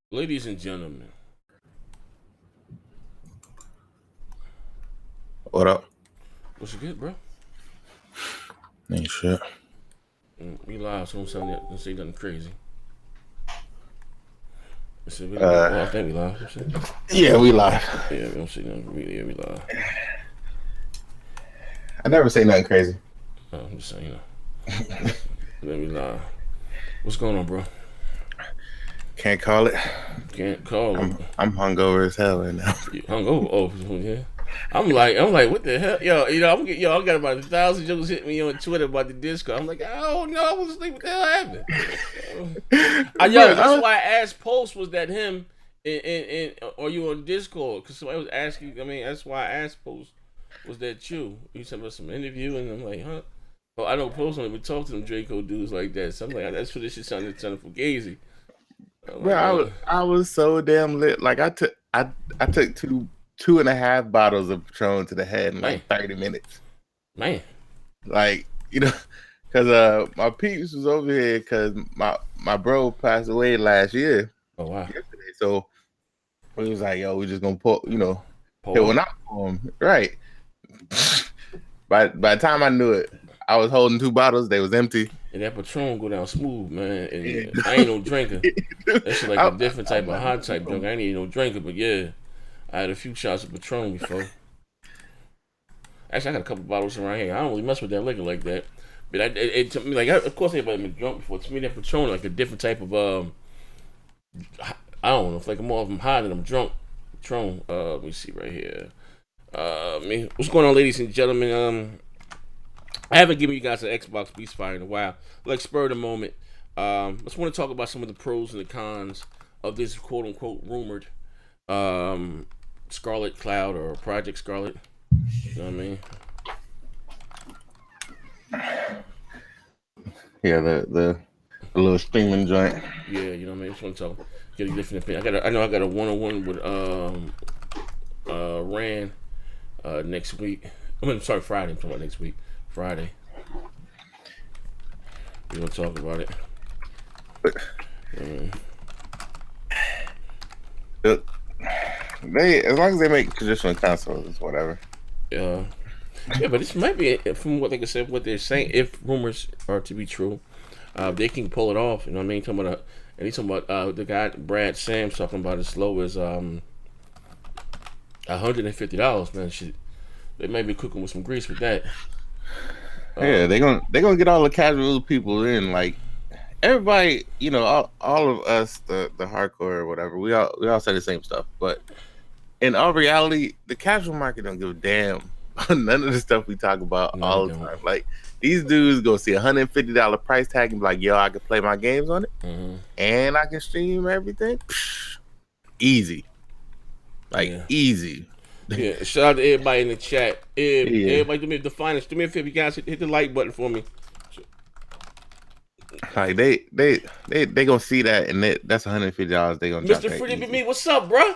Ladies and gentlemen, What up? what's good, bro? Ain't shit. We live, so don't say nothing crazy. I said, Uh, well, I think we live. yeah, we live. Yeah, we don't say nothing. Yeah, we live. I never say nothing crazy. I'm just saying, then we live. What's going on, bro? Can't call it. Can't call it. I'm hungover as hell right now. You hungover? Oh, yeah. I'm like, what the hell, yo? I got about 1,000 jokes hit me on Twitter about the Discord. I'm like, oh no, I was asleep. What the hell happened? That's why I asked Post, was that him? And are you on Discord? Because somebody was asking. I mean, that's why I asked Post, was that you? You sent us some interview, and I'm like, huh? Oh, I don't Post on it, but talk to them Draco dudes like that. So I'm like, that's what this shit sounded fugazi. Bro, I was so damn lit. Like I took two and a half bottles of Patron to the head in like 30 minutes. Man, like because my peeps was over here because my bro passed away last year. Oh wow. Yesterday, so we was like, yo, we just gonna pull Pull one out for him, right? By the time I knew it, I was holding two bottles. They was empty. And that Patron go down smooth, man. And I ain't no drinker. That's like a different type of hot type drink. I ain't no drinker, but yeah, I had a few shots of Patron before. Actually, I got a couple bottles around here. I don't really mess with that liquor like that. But it to me, like, of course, everybody been drunk before. To me, that Patron like a different type of I don't know. It's like more of them high than I'm drunk. Patron. Let me see right here. What's going on, ladies and gentlemen? I haven't given you guys an Xbox Beast Fire in a while. Like, spur of the moment. Let's want to talk about some of the pros and the cons of this quote unquote rumored Scarlett Cloud or Project Scarlett. You know what I mean? Yeah, the little streaming joint. Yeah, you know what I mean. Just want to talk, get a different opinion. I know I got a 1-on-1 with Rand next week. Sorry, Friday. I'm talking about next week. Friday. We gonna talk about it. They, as long as they make traditional consoles, it's whatever. Yeah, but this might be, from what they said, what they're saying. If rumors are to be true, they can pull it off. You know what I mean? He's talking about the guy Brad Sam's talking about as low as $150. Man, shit, they may be cooking with some grease with that. Yeah, they're gonna get all the casual people in. Like everybody, all of us, the hardcore or whatever. We all say the same stuff, but in all reality, the casual market don't give a damn. None of the stuff we talk about all the time. Like these dudes go see $150 price tag and be like, yo, I can play my games on it, and I can stream everything. Psh, easy, easy. Yeah, shout out to everybody in the chat. Everybody, do me the finest. Do me a favor, you guys, hit the like button for me. Like they gonna see that, and that's $150. They gonna Mr. Free to Be Me, what's up, bro?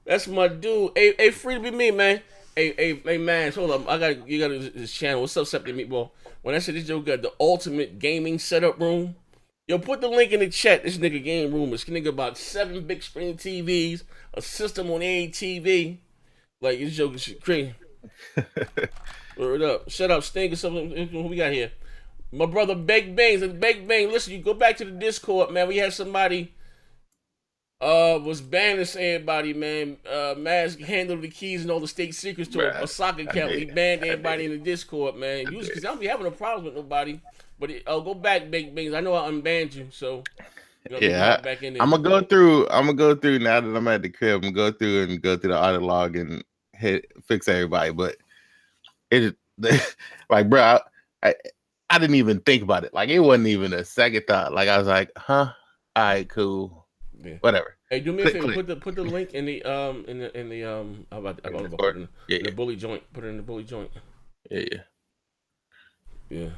That's my dude. Hey, Free to Be Me, man. Hey, man, hold up. You got this channel. What's up, Septic Meatball? When I said this joke got the ultimate gaming setup room, yo, put the link in the chat. This nigga game room. This nigga about 7 big screen TVs, a system on any TV. Like, this joke is crazy. Word up. Shut up, Stink, or something. Who we got here? My brother Bake Bangs. And Bake Bang, listen, you go back to the Discord, man. We have somebody was banishing everybody, man. Maz handled the keys and all the state secrets to a soccer account. He banned everybody in the Discord, man. Usually, because I don't be having no problems with nobody. But go back, Bake Bangs. I know I unbanned you, so back in there. I'm gonna go through now that I'm at the crib. I'm gonna go through the audit log and fix everybody. But it like, bro, I didn't even think about it. Like, it wasn't even a second thought. Like, I was like, huh, all right, cool, whatever. Hey, do me a favor. Put the link in the the bully joint. Put it in the bully joint. Yeah.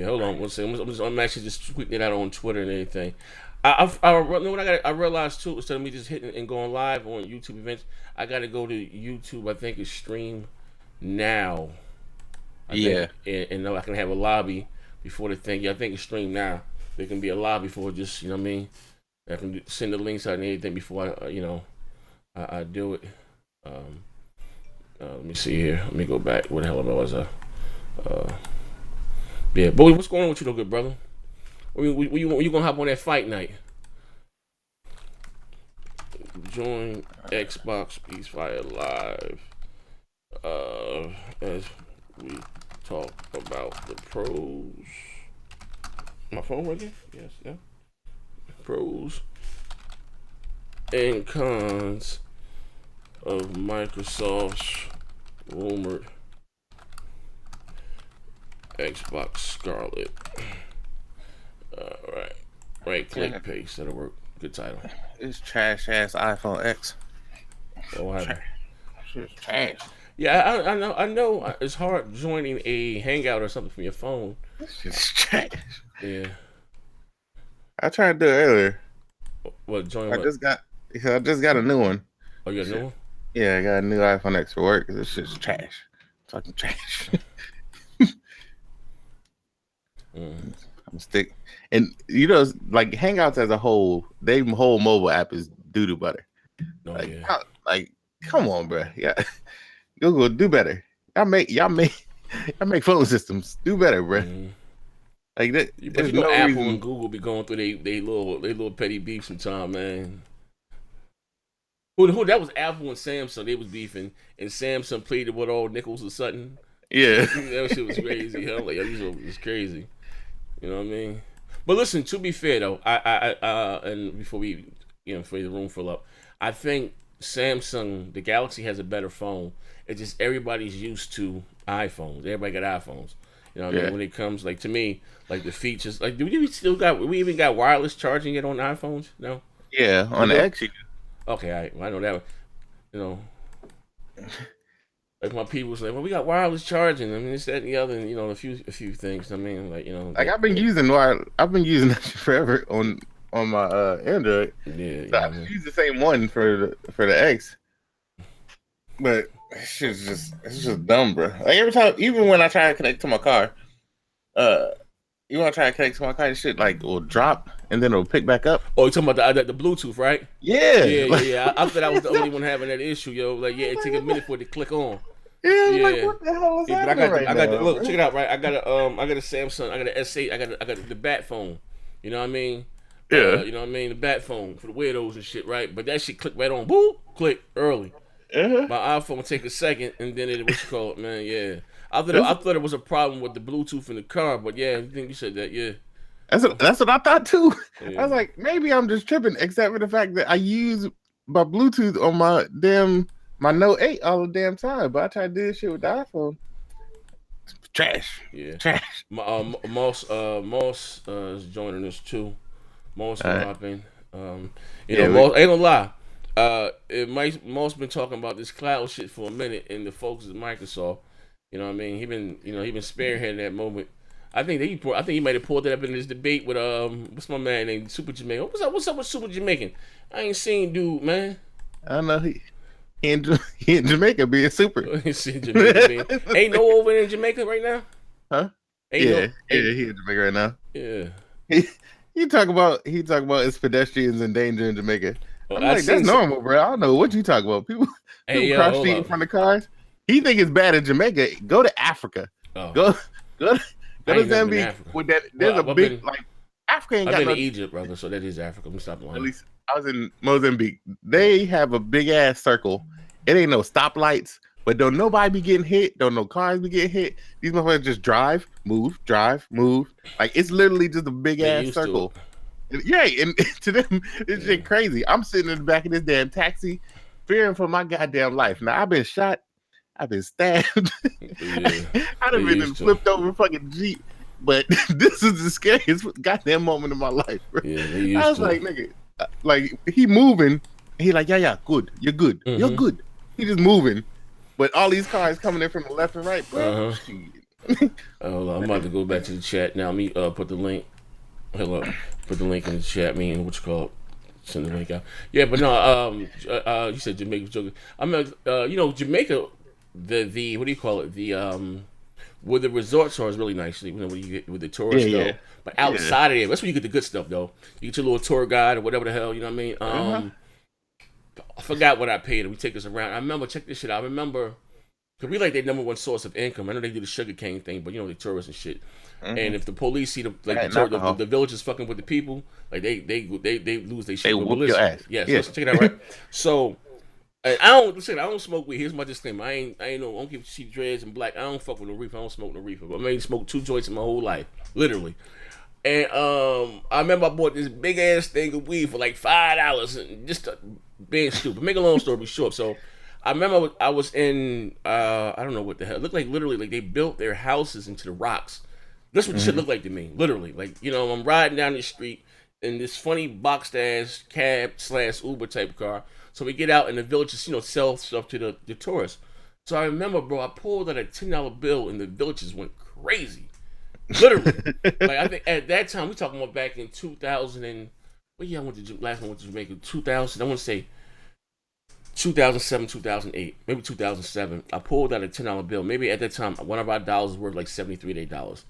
Hold on one second. I'm actually just tweeting it out on Twitter and everything. I know what I realized too, instead of me just hitting and going live on YouTube events, I got to go to YouTube. I think it's stream now. And I can have a lobby before the thing. Yeah, I think it's stream now. There can be a lobby for just, you know what I mean? I can send the links out and anything before I do it. Let me see here. Let me go back. What the hell was I? Yeah, boy, what's going on with you, though, good brother? When you gonna hop on that fight night? Join Xbox Peacefire Live as we talk about the pros. My phone working? Yes, yeah. Pros and cons of Microsoft's rumored Xbox Scarlett. Right click, paste. That'll work. Good title. It's trash ass iPhone X. What happened? It's trash. Yeah, I know. It's hard joining a Hangout or something from your phone. It's just trash. Yeah. I tried to do it earlier. What join? I just got a new one. Oh, you got a new one? Yeah, I got a new iPhone X for work. This shit's trash. Fucking trash. I'm stick. And like Hangouts as a whole, they whole mobile app is doo-doo butter. Oh, like, yeah. Like, come on, bro. Yeah, Google, do better. Y'all make phone systems. Do better, bro. Mm-hmm. Like that. But no Apple reason. And Google be going through they little petty beef sometimes, man. Who that was Apple and Samsung. They was beefing, and Samsung pleaded with old Nichols or something. Yeah, that shit was crazy. Hell, like it was crazy. You know what I mean? But listen, to be fair though, I and before we before the room fill up, I think Samsung, the Galaxy has a better phone. It's just everybody's used to iPhones. Everybody got iPhones. You know what I mean? When it comes like to me, like the features, like we even got wireless charging yet on iPhones? No. Yeah, on the X. Okay, I know that one. You know, like my people say, well, we got wireless charging. I mean, it's that and the other, and a few things. I mean, like like I've been using that shit forever on my Android. Yeah, so I just use the same one for the X. But it's just dumb, bro. Like every time, even when I try to connect to my car, you want to try to connect to my car, shit like will drop and then it'll pick back up. Oh, you're talking about the Bluetooth, right? Yeah. Yeah. I thought I was the only one having that issue, yo. Like, yeah, it take a minute for it to click on. Yeah. Like, what the hell is happening I got look, check it out, right? I got a Samsung, I got an S8, I got the bat phone. You know what I mean? Yeah. You know what I mean? The bat phone for the weirdos and shit, right? But that shit click right on, boop, click early. Uh-huh. My iPhone would take a second, and then what you call it, man? Yeah. I thought it was a problem with the Bluetooth in the car, but yeah, I think you said that, yeah. That's what I thought too. Yeah. I was like, maybe I'm just tripping, except for the fact that I use my Bluetooth on my Note 8 all the damn time. But I try to do this shit with the iPhone. Trash. Yeah. Trash. Moss is joining us too. Moss hopping. Moss, ain't gonna lie. Moss been talking about this cloud shit for a minute, and the folks at Microsoft. You know what I mean? He been spearheading that moment. I think he might have pulled that up in this debate with what's my man named Super Jamaican. What's up with Super Jamaican? I ain't seen dude, man. I don't know. He in Jamaica being super. Ain't no over in Jamaica right now? Huh? He in Jamaica right now. Yeah. He talk about it's pedestrians in danger in Jamaica. Well, I'm like, that's normal, bro. I don't know what you talk about. People cross street in front of cars. He think it's bad in Jamaica. Go to Africa. Oh. Go to Zambia. With that, there's big Africa ain't got I've been to Egypt, brother. So that is Africa. Let me stop lying. At least I was in Mozambique. They have a big ass circle. It ain't no stoplights, but don't nobody be getting hit. Don't no cars be getting hit. These motherfuckers just drive, move. Like it's literally just a big ass circle. Yeah, and to them, it's shit crazy. I'm sitting in the back of this damn taxi, fearing for my goddamn life. Now I've been shot. I've been stabbed. I'd have been flipped over fucking Jeep. But this is the scariest goddamn moment of my life, bro. Yeah, I was like, nigga, like he moving. He like, yeah, good. You're good. Mm-hmm. You're good. He just moving. But all these cars coming in from the left and right, bro. Hold on, I'm about to go back to the chat now. Me put the link. Hello. Put the link in the chat. What you call it? Send the link out. Yeah, but no. You said Jamaica joking. I mean, Jamaica. The what do you call it? Where the resorts are is really nice. You know, where you get with the Yeah, tourists yeah, though. But outside of there, that's where you get the good stuff though. You get your little tour guide or whatever the hell. You know what I mean? uh-huh. I forgot what I paid. We take us around. I remember, check this shit out. I remember, because we like their number one source of income. I know they do the sugar cane thing, but you know, the tourists and shit. And if the police see the villagers fucking with the people, like they lose their shit. They whoop your ass. Yes, yeah. So check it out, right? So I don't smoke weed. Here's my disclaimer. I ain't no. I don't keep see dreads and black. I don't fuck with no reefer. I don't smoke no reefer. But I mainly smoked 2 joints in my whole life, literally. And I remember I bought this big ass thing of weed for like $5, and just being stupid. Make a long story short, so I remember I was in I don't know what the hell. It looked like literally like they built their houses into the rocks. That's what the shit looked like to me. Literally, like, you know, I'm riding down the street in this funny boxed ass cab / Uber type car. So we get out and the villagers, you know, sell stuff to the tourists. So I remember, bro, I pulled out a $10 bill and the villagers went crazy. Literally. Like, I think at that time, we talking about back in 2000 and, well, yeah, last time I went to Jamaica, 2000, I want to say 2007, 2008, maybe 2007. I pulled out a $10 bill. Maybe at that time, one of our dollars was worth like $73 to $8.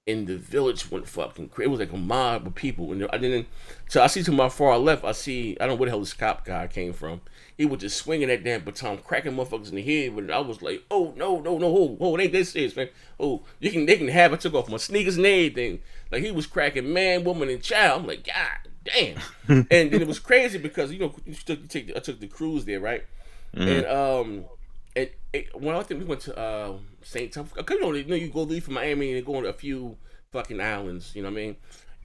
And the village went fucking crazy. It was like a mob of people. And I didn't. So I see to my far left, I don't know where the hell this cop guy came from. He was just swinging that damn baton, cracking motherfuckers in the head. But I was like, oh, no, it ain't this serious, man. Oh, they can have it. I took off my sneakers and everything. Like, he was cracking man, woman, and child. I'm like, God damn. And then it was crazy because, you know, I took the cruise there, right? And well, I think we went to St. Thomas. Cause you know, you go leave from Miami and go on a few fucking islands. You know what I mean?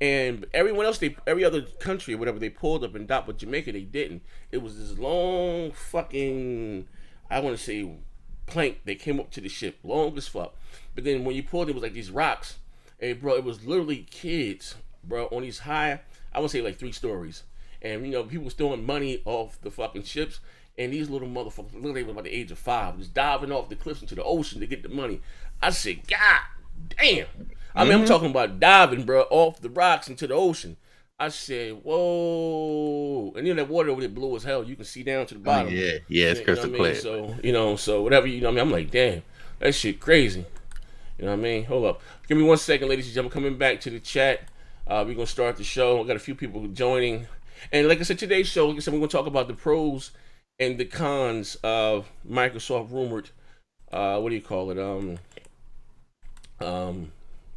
And everyone else, every other country or whatever, they pulled up and docked, but Jamaica they didn't. It was this long fucking, I want to say, plank that came up to the ship, long as fuck. But then when you pulled, it was like these rocks, and bro, it was literally kids, bro, on these high, I want to say like 3 stories, and you know, people was throwing money off the fucking ships. And these little motherfuckers, literally about the age of 5, just diving off the cliffs into the ocean to get the money. I said, God damn. I mean, I'm talking about diving, bro, off the rocks into the ocean. I said, whoa. And then that water over there blue as hell. You can see down to the bottom. Yeah, it's crystal clear. So, you know, so whatever, you know what I mean? I'm like, damn, that shit crazy. You know what I mean? Hold up. Give me 1 second, ladies and gentlemen. Coming back to the chat. We're going to start the show. I got a few people joining. And like I said, today's show, like I said, we're going to talk about the pros and the cons of Microsoft rumored, what do you call it? What do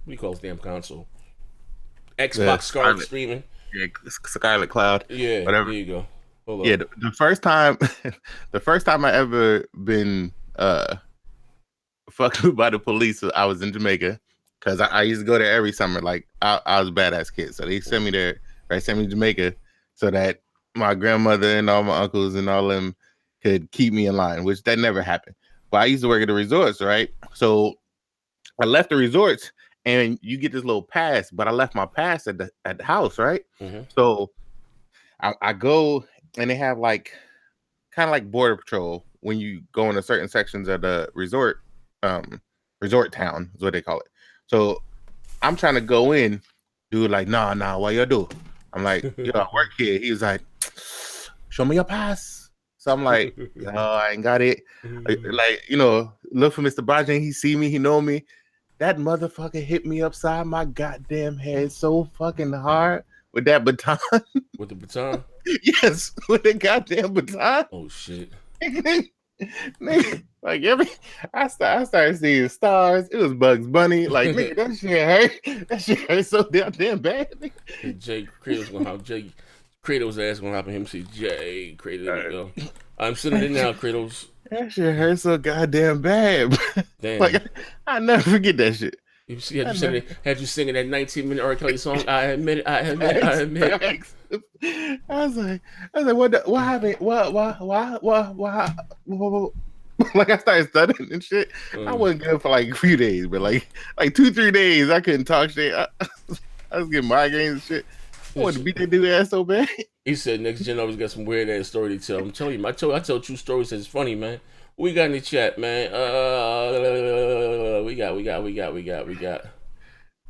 you call this damn console? Xbox Scarlett streaming. Yeah, Scarlett Cloud. Yeah, whatever. There you go. Hold on. Yeah, the first time, the first time I ever been fucked with by the police, I was in Jamaica, because I used to go there every summer. Like I was a badass kid, so they sent me there. Right, sent me to Jamaica so that my grandmother and all my uncles and all them could keep me in line, which that never happened. But I used to work at the resorts, right? So I left the resorts, and you get this little pass, but I left my pass at the house, right? So I go, and they have like kind of like border patrol when you go into certain sections of the resort town is what they call it. So I'm trying to go in, dude, like, nah, what you do? I'm like, yo, I work here. He was like, show me your pass. So I'm like, yo, I ain't got it. Like, you know, look for Mr. Bajan. He see me. He know me. That motherfucker hit me upside my goddamn head so fucking hard with that baton. With the baton? Yes, with the goddamn baton. Oh, shit. Like I started seeing stars. It was Bugs Bunny. Like, nigga, that shit hurt. That shit hurt so damn bad. Jay Kratos gonna hop. Jay Kratos' ass gonna hop on him. See Jay Kratos. There you go. I'm sitting there now, Kratos. That shit hurt so goddamn bad. Damn. Like I never forget that shit. You see, had you singing that 19-minute R. Kelly song? I admit it. I admit it. I was like, what happened? What? Like I started stuttering and shit. I wasn't good for like a few days, but like 2-3 days, I couldn't talk shit. I was getting migraines and shit. I wanted to beat that dude ass so bad. He said next gen always got some weird ass story to tell. I'm telling you, I tell true stories. It's funny, man. What we got in the chat, man? We got.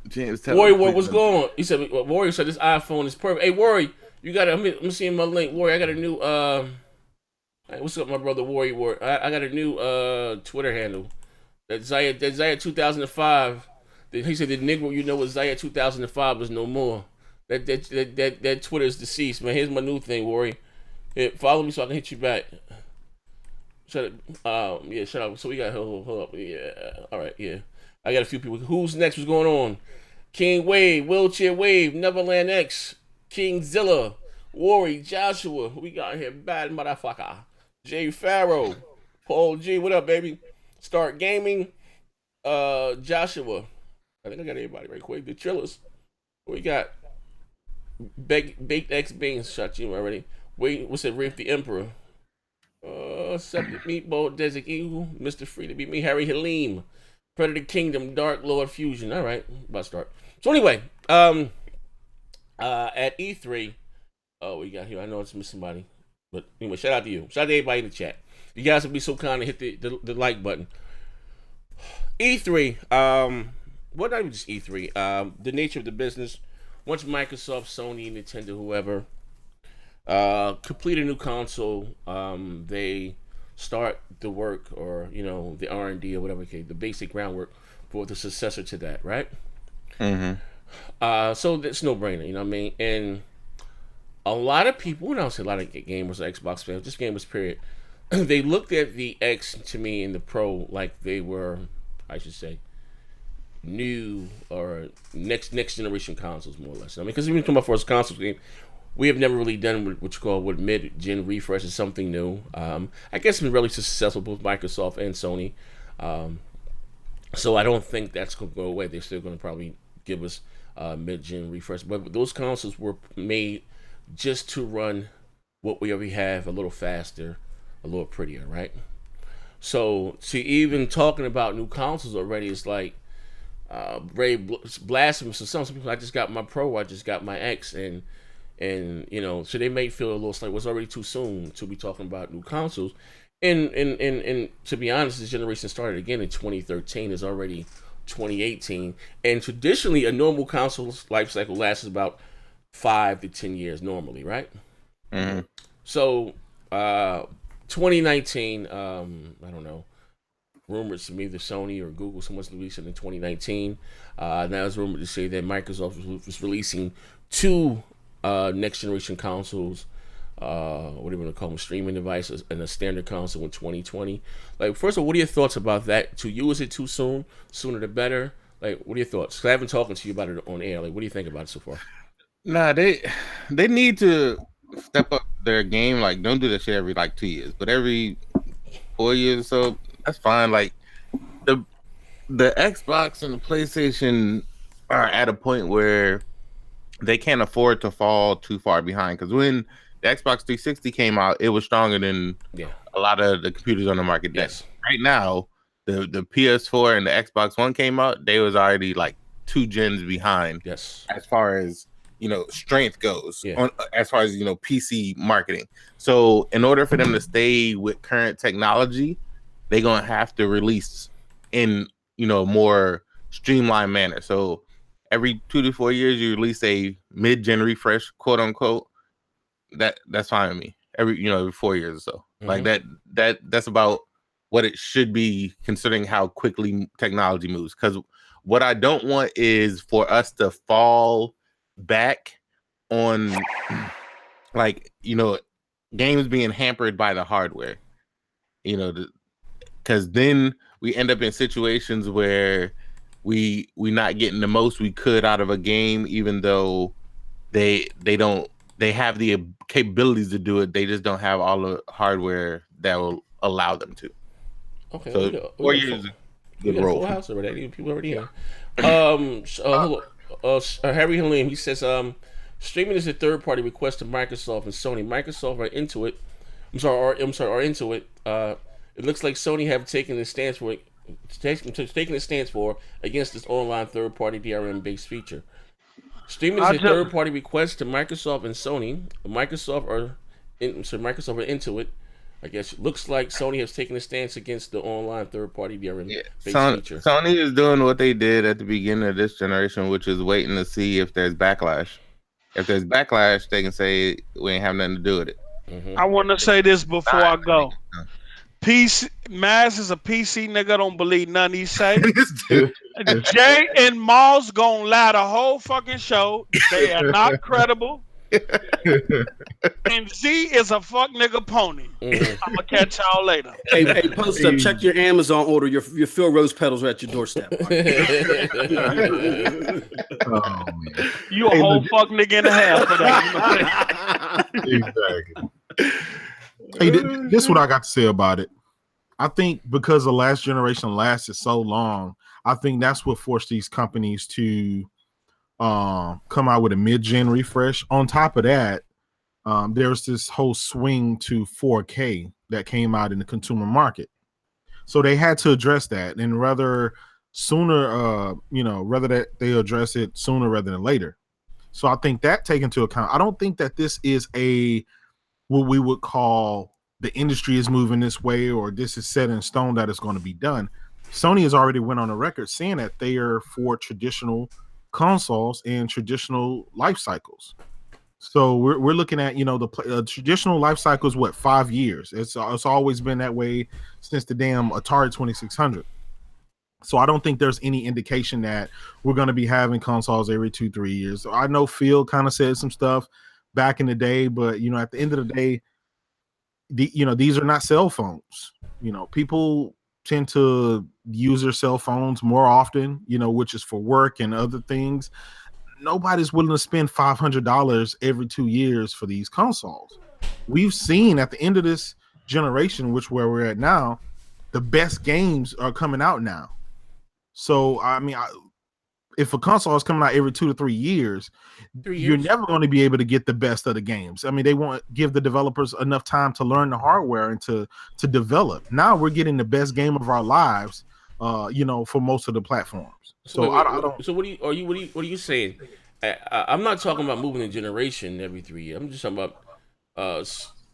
James, Warrior, what's going on? He said, Warrior said this iPhone is perfect. Hey, Warrior, you got it. I'm seeing my link. Warrior, I got a new. Hey, what's up, my brother Warrior? I got a new Twitter handle. Zaire 2005. He said the Negro you know was Zaire 2005 was no more. That Twitter is deceased, man. Here's my new thing, Worry. Here, follow me so I can hit you back. Shut up. Yeah, shut up. So we got hold up. Yeah. All right. Yeah. I got a few people. Who's next? What's going on? King Wave, Wheelchair Wave, Neverland X, King Zilla, Worry, Joshua. Who we got here? Bad motherfucker. Jay Farrow, Paul G. What up, baby? Start Gaming. Joshua. I think I got everybody right quick. The Trillers. What we got? Baked X Beans. Shot you already. Wait, what's it? Rafe the Emperor. Septic Meatball, Desert Eagle, Mr. Free to Be Me, Harry Halim, Predator Kingdom, Dark Lord Fusion. All right, about to start. So anyway, at E3, we got here. I know it's missing somebody, but anyway, shout out to you. Shout out to everybody in the chat. You guys would be so kind to hit the like button. E3, what not even just E3, the nature of the business. Once Microsoft, Sony, Nintendo, whoever complete a new console, they start the work or the R&D or whatever, the basic groundwork for the successor to that, right? So that's no brainer, you know what I mean? And a lot of people, when I say a lot of gamers or Xbox fans, just gamers period, they looked at the X to me and the Pro like they were, I should say, new or next generation consoles, more or less. I mean, because even talking about first consoles game, we have never really done what you call mid-gen refresh is something new. I guess it's been really successful both Microsoft and Sony. So I don't think that's going to go away. They're still going to probably give us mid-gen refresh. But those consoles were made just to run what we already have a little faster, a little prettier, right? So to even talking about new consoles already is like very blasphemous to some people. I just got my Pro, I just got my X, and so they may feel a little like it's already too soon to be talking about new consoles. And to be honest, this generation started again in 2013. It's already 2018, and traditionally a normal console's life cycle lasts about 5 to 10 years normally, right? So 2019, I don't know, rumors from either Sony or Google, someone's releasing in 2019. Now it's rumored to say that Microsoft was releasing two next generation consoles, what do you want to call them, streaming devices, and a standard console in 2020. Like, first of all, what are your thoughts about that? To you, is it too soon? Sooner the better? Like, what are your thoughts? Because I haven't talked to you about it on air. Like, what do you think about it so far? Nah, they need to step up their game. Like, don't do that shit every like 2 years, but every 4 years or so, that's fine. Like, the Xbox and the PlayStation are at a point where they can't afford to fall too far behind, because when the Xbox 360 came out, it was stronger than a lot of the computers on the market. Yes. Right now, the PS4 and the Xbox One came out, they was already like 2 gens behind. Yes. As far as strength goes, as far as PC marketing. So in order for them to stay with current technology, they're gonna have to release in more streamlined manner. So every 2 to 4 years, you release a mid-gen refresh, quote unquote. That's fine with me. Every 4 years or so, like that's about what it should be, considering how quickly technology moves. Because what I don't want is for us to fall back on games being hampered by the hardware. Because then we end up in situations where we not getting the most we could out of a game, even though they have the capabilities to do it. They just don't have all the hardware that will allow them to. Okay, so 4 years. Good roll. Full house already. People already here. Harry Halim, he says, streaming is a third-party request to Microsoft and Sony. Microsoft are into it. Are into it. It looks like Sony have taken a stance for against this online third-party DRM-based feature. Streaming is a third-party request to Microsoft and Sony. Microsoft are into it. I guess looks like Sony has taken a stance against the online third-party DRM-based feature. Sony is doing what they did at the beginning of this generation, which is waiting to see if there's backlash. If there's backlash, they can say we ain't have nothing to do with it. I want to say this before I go. PC Maz is a PC nigga. Don't believe none he say. Dude. Jay and Moss gonna lie the whole fucking show. They are not credible. And Z is a fuck nigga pony. I'ma catch y'all later. Hey, post up. Check your Amazon order. Your Phil Rose pedals are at your doorstep. Oh, man. You a whole fuck nigga and a half for that. Exactly. Hey, this is what I got to say about it. I think because the last generation lasted so long, I think that's what forced these companies to come out with a mid-gen refresh. On top of that, there's this whole swing to 4K that came out in the consumer market. So they had to address that, and rather that they address it sooner rather than later. So I think that take into account. I don't think that this is what we would call the industry is moving this way, or this is set in stone that it's going to be done. Sony has already went on the record saying that they are for traditional consoles and traditional life cycles. So we're looking at, the traditional life cycle is 5 years. It's always been that way since the damn Atari 2600. So I don't think there's any indication that we're going to be having consoles every 2-3 years. I know Phil kind of said some stuff back in the day, but at the end of the day, these are not cell phones. People tend to use their cell phones more often, which is for work and other things. Nobody's willing to spend $500 every 2 years for these consoles. We've seen at the end of this generation, where we're at now, the best games are coming out now. So, I mean, if a console is coming out every 2 to 3 years, you're never going to be able to get the best of the games. I mean, they won't give the developers enough time to learn the hardware and to develop. Now we're getting the best game of our lives, for most of the platforms. So I don't. So what are you saying? I'm not talking about moving the generation every 3 years. I'm just talking about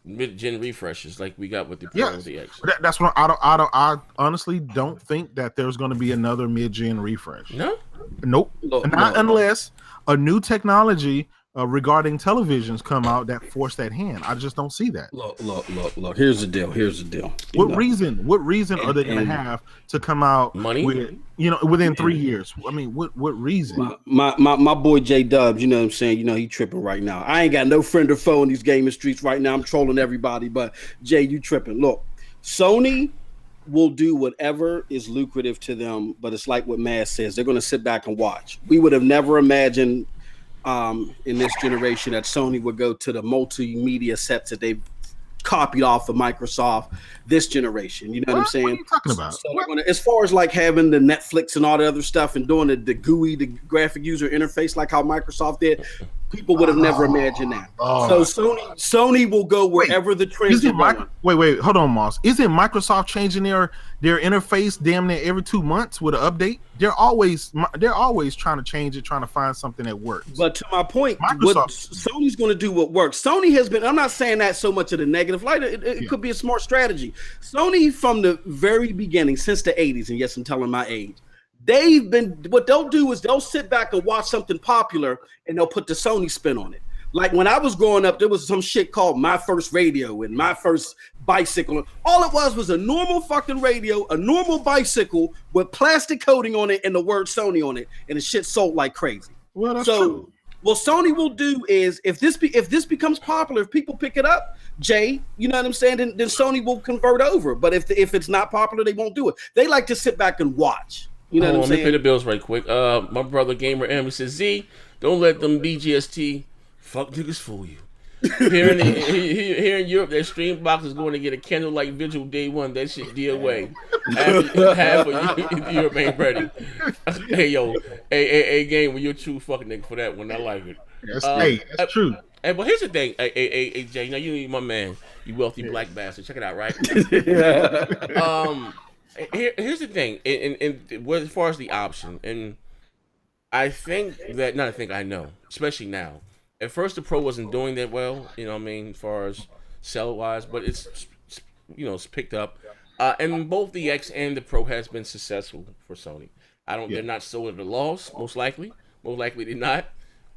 mid-gen refreshes like we got with the Pro and the X. That's what I honestly don't think that there's going to be another mid-gen refresh. No. Nope. Not unless a new technology regarding televisions come out that force that hand. I just don't see that. Look. Here's the deal. What reason are they going to have to come out money with, within 3 years? I mean, what reason? My boy J Dubs, you know what I'm saying? He tripping right now. I ain't got no friend or foe in these gaming streets right now. I'm trolling everybody, but Jay, you tripping. Look, Sony will do whatever is lucrative to them, but it's like what Maz says, they're going to sit back and watch. We would have never imagined in this generation that Sony would go to the multimedia sets that they've copied off of Microsoft this generation. You know what I'm saying? What are you talking about? So as far as like having the Netflix and all the other stuff and doing the GUI, the graphic user interface, like how Microsoft did, people would have never imagined that. So Sony will go wherever the trends are going. Wait, hold on, Moss. Isn't Microsoft changing their interface damn near every 2 months with an update? They're always trying to change it, trying to find something that works. But to my point, Sony's going to do what works. Sony has been, I'm not saying that so much of the negative light. It could be a smart strategy. Sony from the very beginning, since the 80s, and yes, I'm telling my age, what they'll do is they'll sit back and watch something popular and they'll put the Sony spin on it. Like when I was growing up, there was some shit called My First Radio and My First Bicycle. All it was a normal fucking radio, a normal bicycle with plastic coating on it and the word Sony on it, and the shit sold like crazy. Well, that's true. What Sony will do is if this becomes popular, if people pick it up, Jay, you know what I'm saying, then Sony will convert over. But if it's not popular, they won't do it. They like to sit back and watch. You know what I'm saying? Let me pay the bills right quick. My brother Gamer M says, Z, don't let them BGST fuck niggas fool you. Here in Europe, that stream box is going to get a candlelight vigil day one. That shit DOA. Half of Europe ain't ready. Hey yo, hey Game, you're a true fucking nigga for that one. I like it. That's true. Hey, but here's the thing, hey Jay, now you my man, you wealthy black bastard. Check it out, right? Here's the thing, and as far as the option, and I know, especially now. At first, the Pro wasn't doing that well, you know what I mean, as far as sell-wise, but it's picked up. And both the X and the Pro has been successful for Sony. They're not sold at a loss, most likely. Most likely they're not.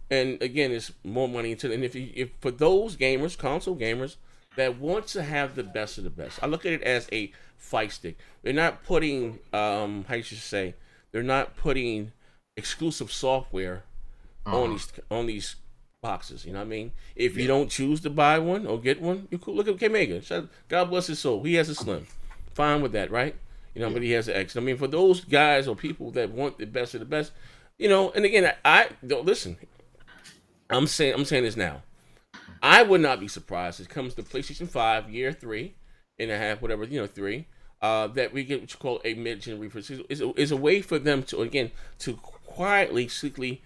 And again, it's more money into it. And if for those gamers, console gamers, that want to have the best of the best. I look at it as a fight stick. They're not putting, how you should say, they're not putting exclusive software on these boxes. You know what I mean? If you don't choose to buy one or get one, you cool. Look at Jamaica. God bless his soul. He has a Slim. Fine with that, right? You know, but he has an X. I mean, for those guys or people that want the best of the best, you know. And again, I don't listen. I'm saying this now. I would not be surprised if it comes to PlayStation 5 year 3.5, whatever, 3, that we get what you call a mid-gen refresh. Is a way for them to, again, to quietly, secretly,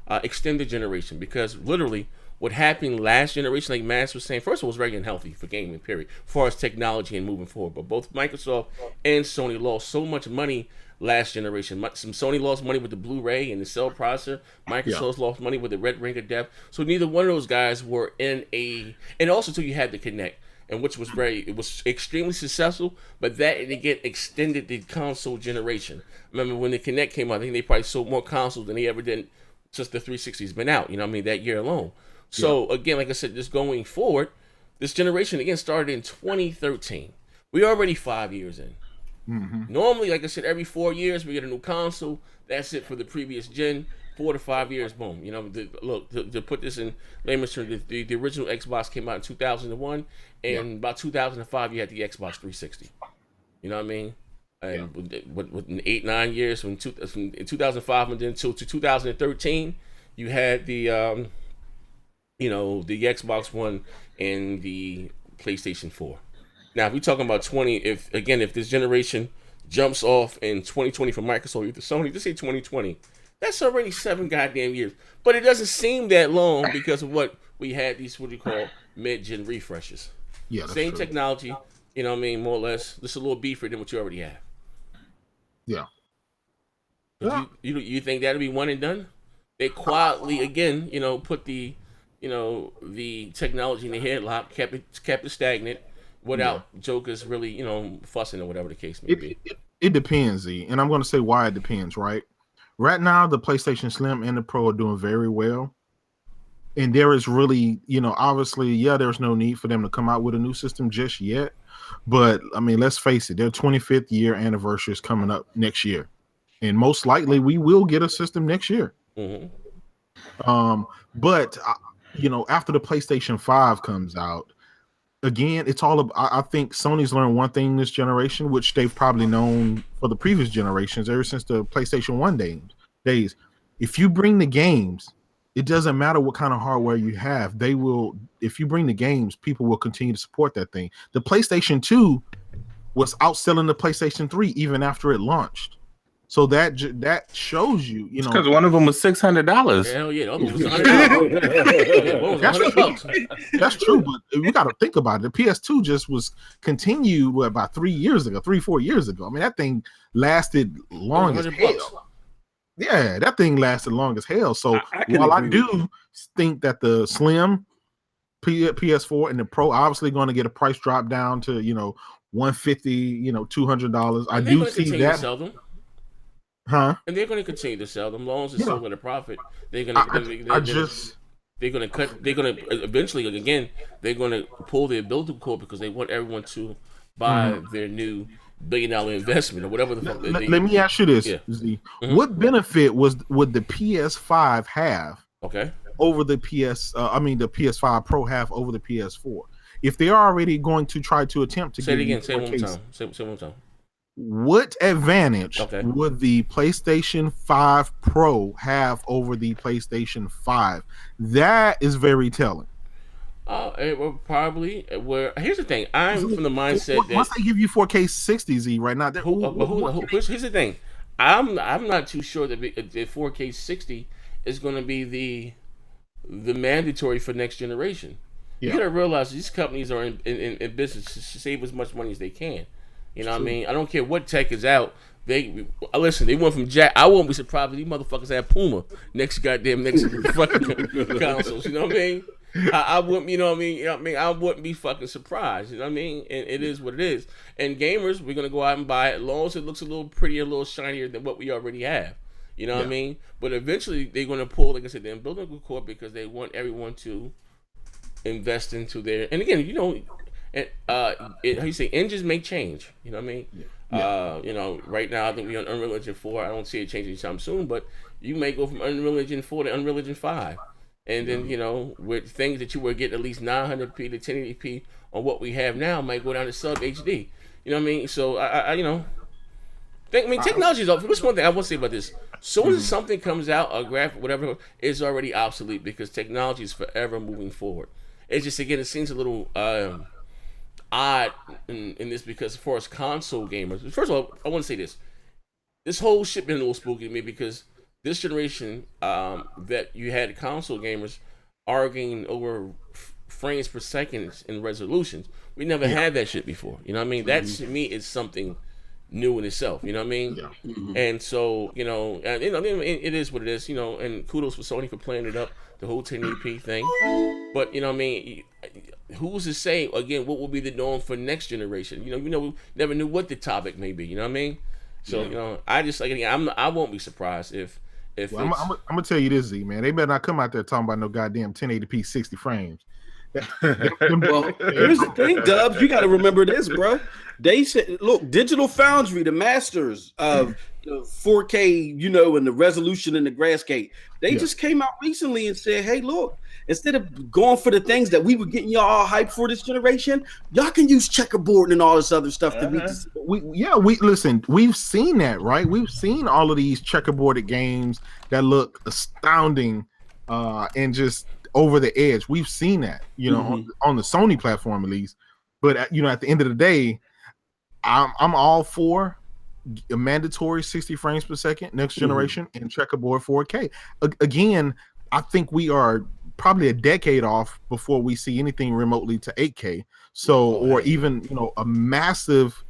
extend the generation. Because literally, what happened last generation, like Mass was saying, first of all, it was very unhealthy for gaming, period, as far as technology and moving forward. But both Microsoft and Sony lost so much money last generation. Some Sony lost money with the Blu-ray and the cell processor. Microsoft lost money with the Red Ring of Death. So neither one of those guys were in a... And also, too, you had the Kinect, and which was it was extremely successful, but that, again, extended the console generation. Remember, when the Kinect came out, I think they probably sold more consoles than they ever did since the 360's been out, you know what I mean, that year alone. So, again, like I said, just going forward, this generation, again, started in 2013. We're already 5 years in. Normally, like I said, every 4 years we get a new console. That's it for the previous gen. 4 to 5 years, boom. You know, to put this in layman's terms, the original Xbox came out in 2001, and about 2005 you had the Xbox 360. You know what I mean? And with 8-9 years from 2005 and then to 2013, you had the the Xbox One and the PlayStation 4. Now, if we're talking about if this generation jumps off in 2020 for Microsoft, either Sony, just say 2020, that's already 7 goddamn years. But it doesn't seem that long because of what we had, these, what you call, mid-gen refreshes. Yeah, same true. Technology, you know what I mean, more or less. Just a little beefier than what you already have. Yeah. You think that'll be one and done? They quietly, again, put the technology in the headlock, kept it stagnant, without jokers really, fussing or whatever the case may be. It depends, Z. And I'm going to say why it depends, right? Right now, the PlayStation Slim and the Pro are doing very well. And there is really, obviously, there's no need for them to come out with a new system just yet. But, I mean, let's face it, their 25th year anniversary is coming up next year. And most likely we will get a system next year. But, after the PlayStation 5 comes out, again, it's all about, I think Sony's learned one thing this generation, which they've probably known for the previous generations ever since the PlayStation 1 days. If you bring the games, it doesn't matter what kind of hardware you have. They will, if you bring the games, people will continue to support that thing. The PlayStation 2 was outselling the PlayStation 3 even after it launched. So that shows you, because one of them was $600. Hell yeah, the other one was $100. That's true, but we got to think about it. The PS2 just was continued about 4 years ago. I mean, that thing lasted long as hell. Yeah, that thing lasted long as hell. So while I do think that the Slim PS4 and the Pro obviously going to get a price drop down to $150, $200. I do see that. Huh? And they're going to continue to sell them, long as it's still at a profit. They're going to. They're going to cut. They're going to eventually, again, they're going to pull the umbilical cord because they want everyone to buy their new $1 billion investment or whatever the fuck. Let me ask you this: Z. What benefit would the PS5 have? Okay. Over the the PS5 Pro have over the PS4? If they're already going to try to attempt to say it again, say it one more time. Say one more time. What advantage would the PlayStation 5 Pro have over the PlayStation 5? That is very telling. It will probably. Here's the thing. I'm from the mindset that once they give you 4K 60Z right now, here's the thing. I'm not too sure that the 4K 60 is going to be the mandatory for next generation. You got to realize these companies are in business to save as much money as they can. You know what I mean? I don't care what tech is out. They went from Jack. I won't be surprised if these motherfuckers have Puma next fucking consoles. You know what I mean? I wouldn't. You know what I mean? I wouldn't be fucking surprised. You know what I mean? And it is what it is. And gamers, we're gonna go out and buy it as long as it looks a little prettier, a little shinier than what we already have. You know what I mean? But eventually, they're gonna pull, like I said, the umbilical cord because they want everyone to invest into their. And again, you know, how you say engines may change. You know what I mean? You know, right now I think we're on Unreal Engine 4. I don't see it changing anytime soon, but you may go from Unreal Engine 4 to Unreal Engine 5. And then, you know, with things that you were getting at least 900p to 1080p on what we have now might go down to sub HD. You know what I mean? So, I you know, technology is up. What's one thing I want to say about this? Soon as something comes out, a graphic, whatever, it's already obsolete because technology is forever moving forward. It's just, again, it seems a little odd in this because for us console gamers, first of all, I want to say this. This whole shit been a little spooky to me because this generation that you had console gamers arguing over frames per second in resolutions. We never had that shit before. You know what I mean? That to me is something new in itself. You know what I mean? Yeah. And so, you know, it is what it is. You know, and kudos for Sony for playing it up, the whole 1080p thing. But you know what I mean? Who's to say again what will be the norm for next generation? You know, we never knew what the topic may be. You know what I mean? So you know, I just like again, I won't be surprised if I'm gonna tell you this, Z, man. They better not come out there talking about no goddamn 1080p 60 frames. Well, here's the thing, Dubs. You got to remember this, bro. They said, look, Digital Foundry, the masters of 4K, you know, and the resolution and the grayscape, they just came out recently and said, hey, look, instead of going for the things that we were getting y'all all hyped for this generation, y'all can use checkerboard and all this other stuff to meet this. Listen, we've seen that, right? We've seen all of these checkerboarded games that look astounding and just over the edge. We've seen that, you know, on the Sony platform at least. But you know, at the end of the day, I'm all for a mandatory 60 frames per second next generation and checkerboard 4K. Again, I think we are probably a decade off before we see anything remotely to 8K. So, or even, you know, a massive,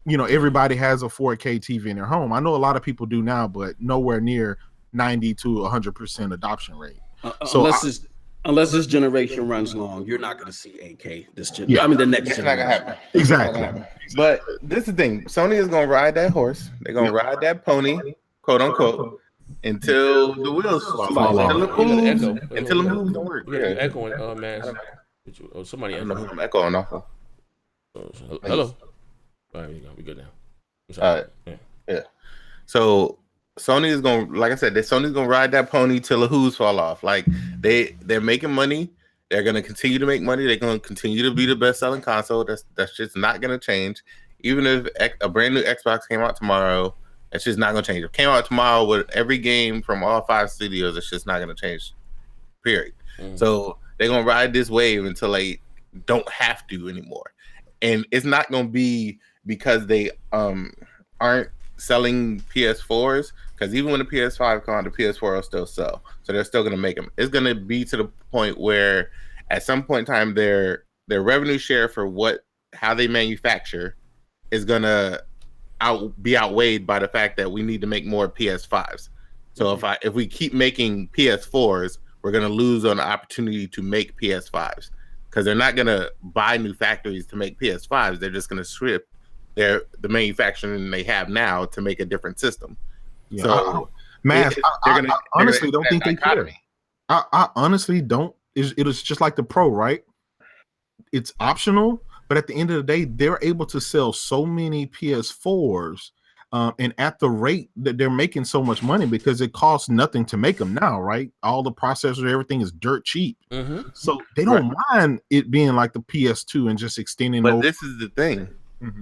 you know, everybody has a 4K TV in their home. I know a lot of people do now, but nowhere near 90 to 100% adoption rate. Unless this generation runs long, you're not going to see 8K this generation. I mean, the next generation. It's not going to happen. Exactly. But this is the thing. Sony is going to ride that horse. They're going to ride that pony, quote unquote, until the wheels fall off. Until the moves don't work. Yeah, echoing, man. Somebody I don't know who I'm echoing off of. Hello. All right, we good now. All right. Yeah. So Sony is going, like I said, Sony's going to ride that pony till the hooves fall off. Like they're making money. They're going to continue to make money. They're going to continue to be the best-selling console. That's just not going to change. Even if a brand new Xbox came out tomorrow, it's just not going to change. If it came out tomorrow with every game from all 5 studios, it's just not going to change. Period. So they're going to ride this wave until they don't have to anymore. And it's not going to be because they aren't selling PS4s, because even when the PS5 comes out, the PS4 will still sell. So they're still going to make them. It's going to be to the point where at some point in time, their revenue share for how they manufacture is going to be outweighed by the fact that we need to make more PS5s. So if we keep making PS4s, we're going to lose on the opportunity to make PS5s, because they're not going to buy new factories to make PS5s. They're just going to strip the manufacturing they have now to make a different system. Yeah. So, I honestly don't think they care. I honestly don't. It is just like the Pro, right? It's optional, but at the end of the day, they're able to sell so many PS4s, and at the rate that they're making so much money because it costs nothing to make them now, right? All the processors, everything is dirt cheap. So they don't mind it being like the PS2 and just extending. But this is the thing.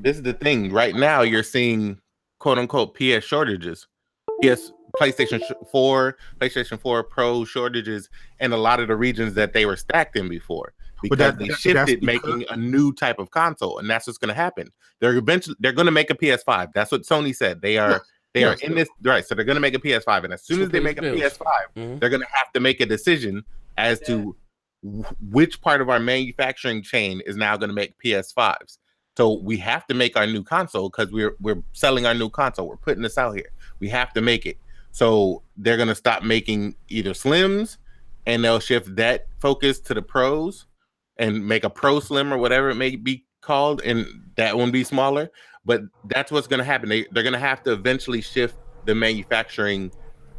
This is the thing. Right now, you're seeing quote unquote PS shortages. PlayStation 4 Pro shortages in a lot of the regions that they were stacked in before, because they shifted making a new type of console, and that's what's going to happen. They're going to make a PS5. That's what Sony said. They are in this, right? So they're going to make a PS5, and as soon as they make a PS5, they're going to have to make a decision as to which part of our manufacturing chain is now going to make PS5s. So we have to make our new console because we're selling our new console. We're putting this out here. We have to make it. So they're going to stop making either Slims, and they'll shift that focus to the Pros and make a Pro Slim or whatever it may be called, and that one be smaller. But that's what's going to happen. They're going to have to eventually shift the manufacturing,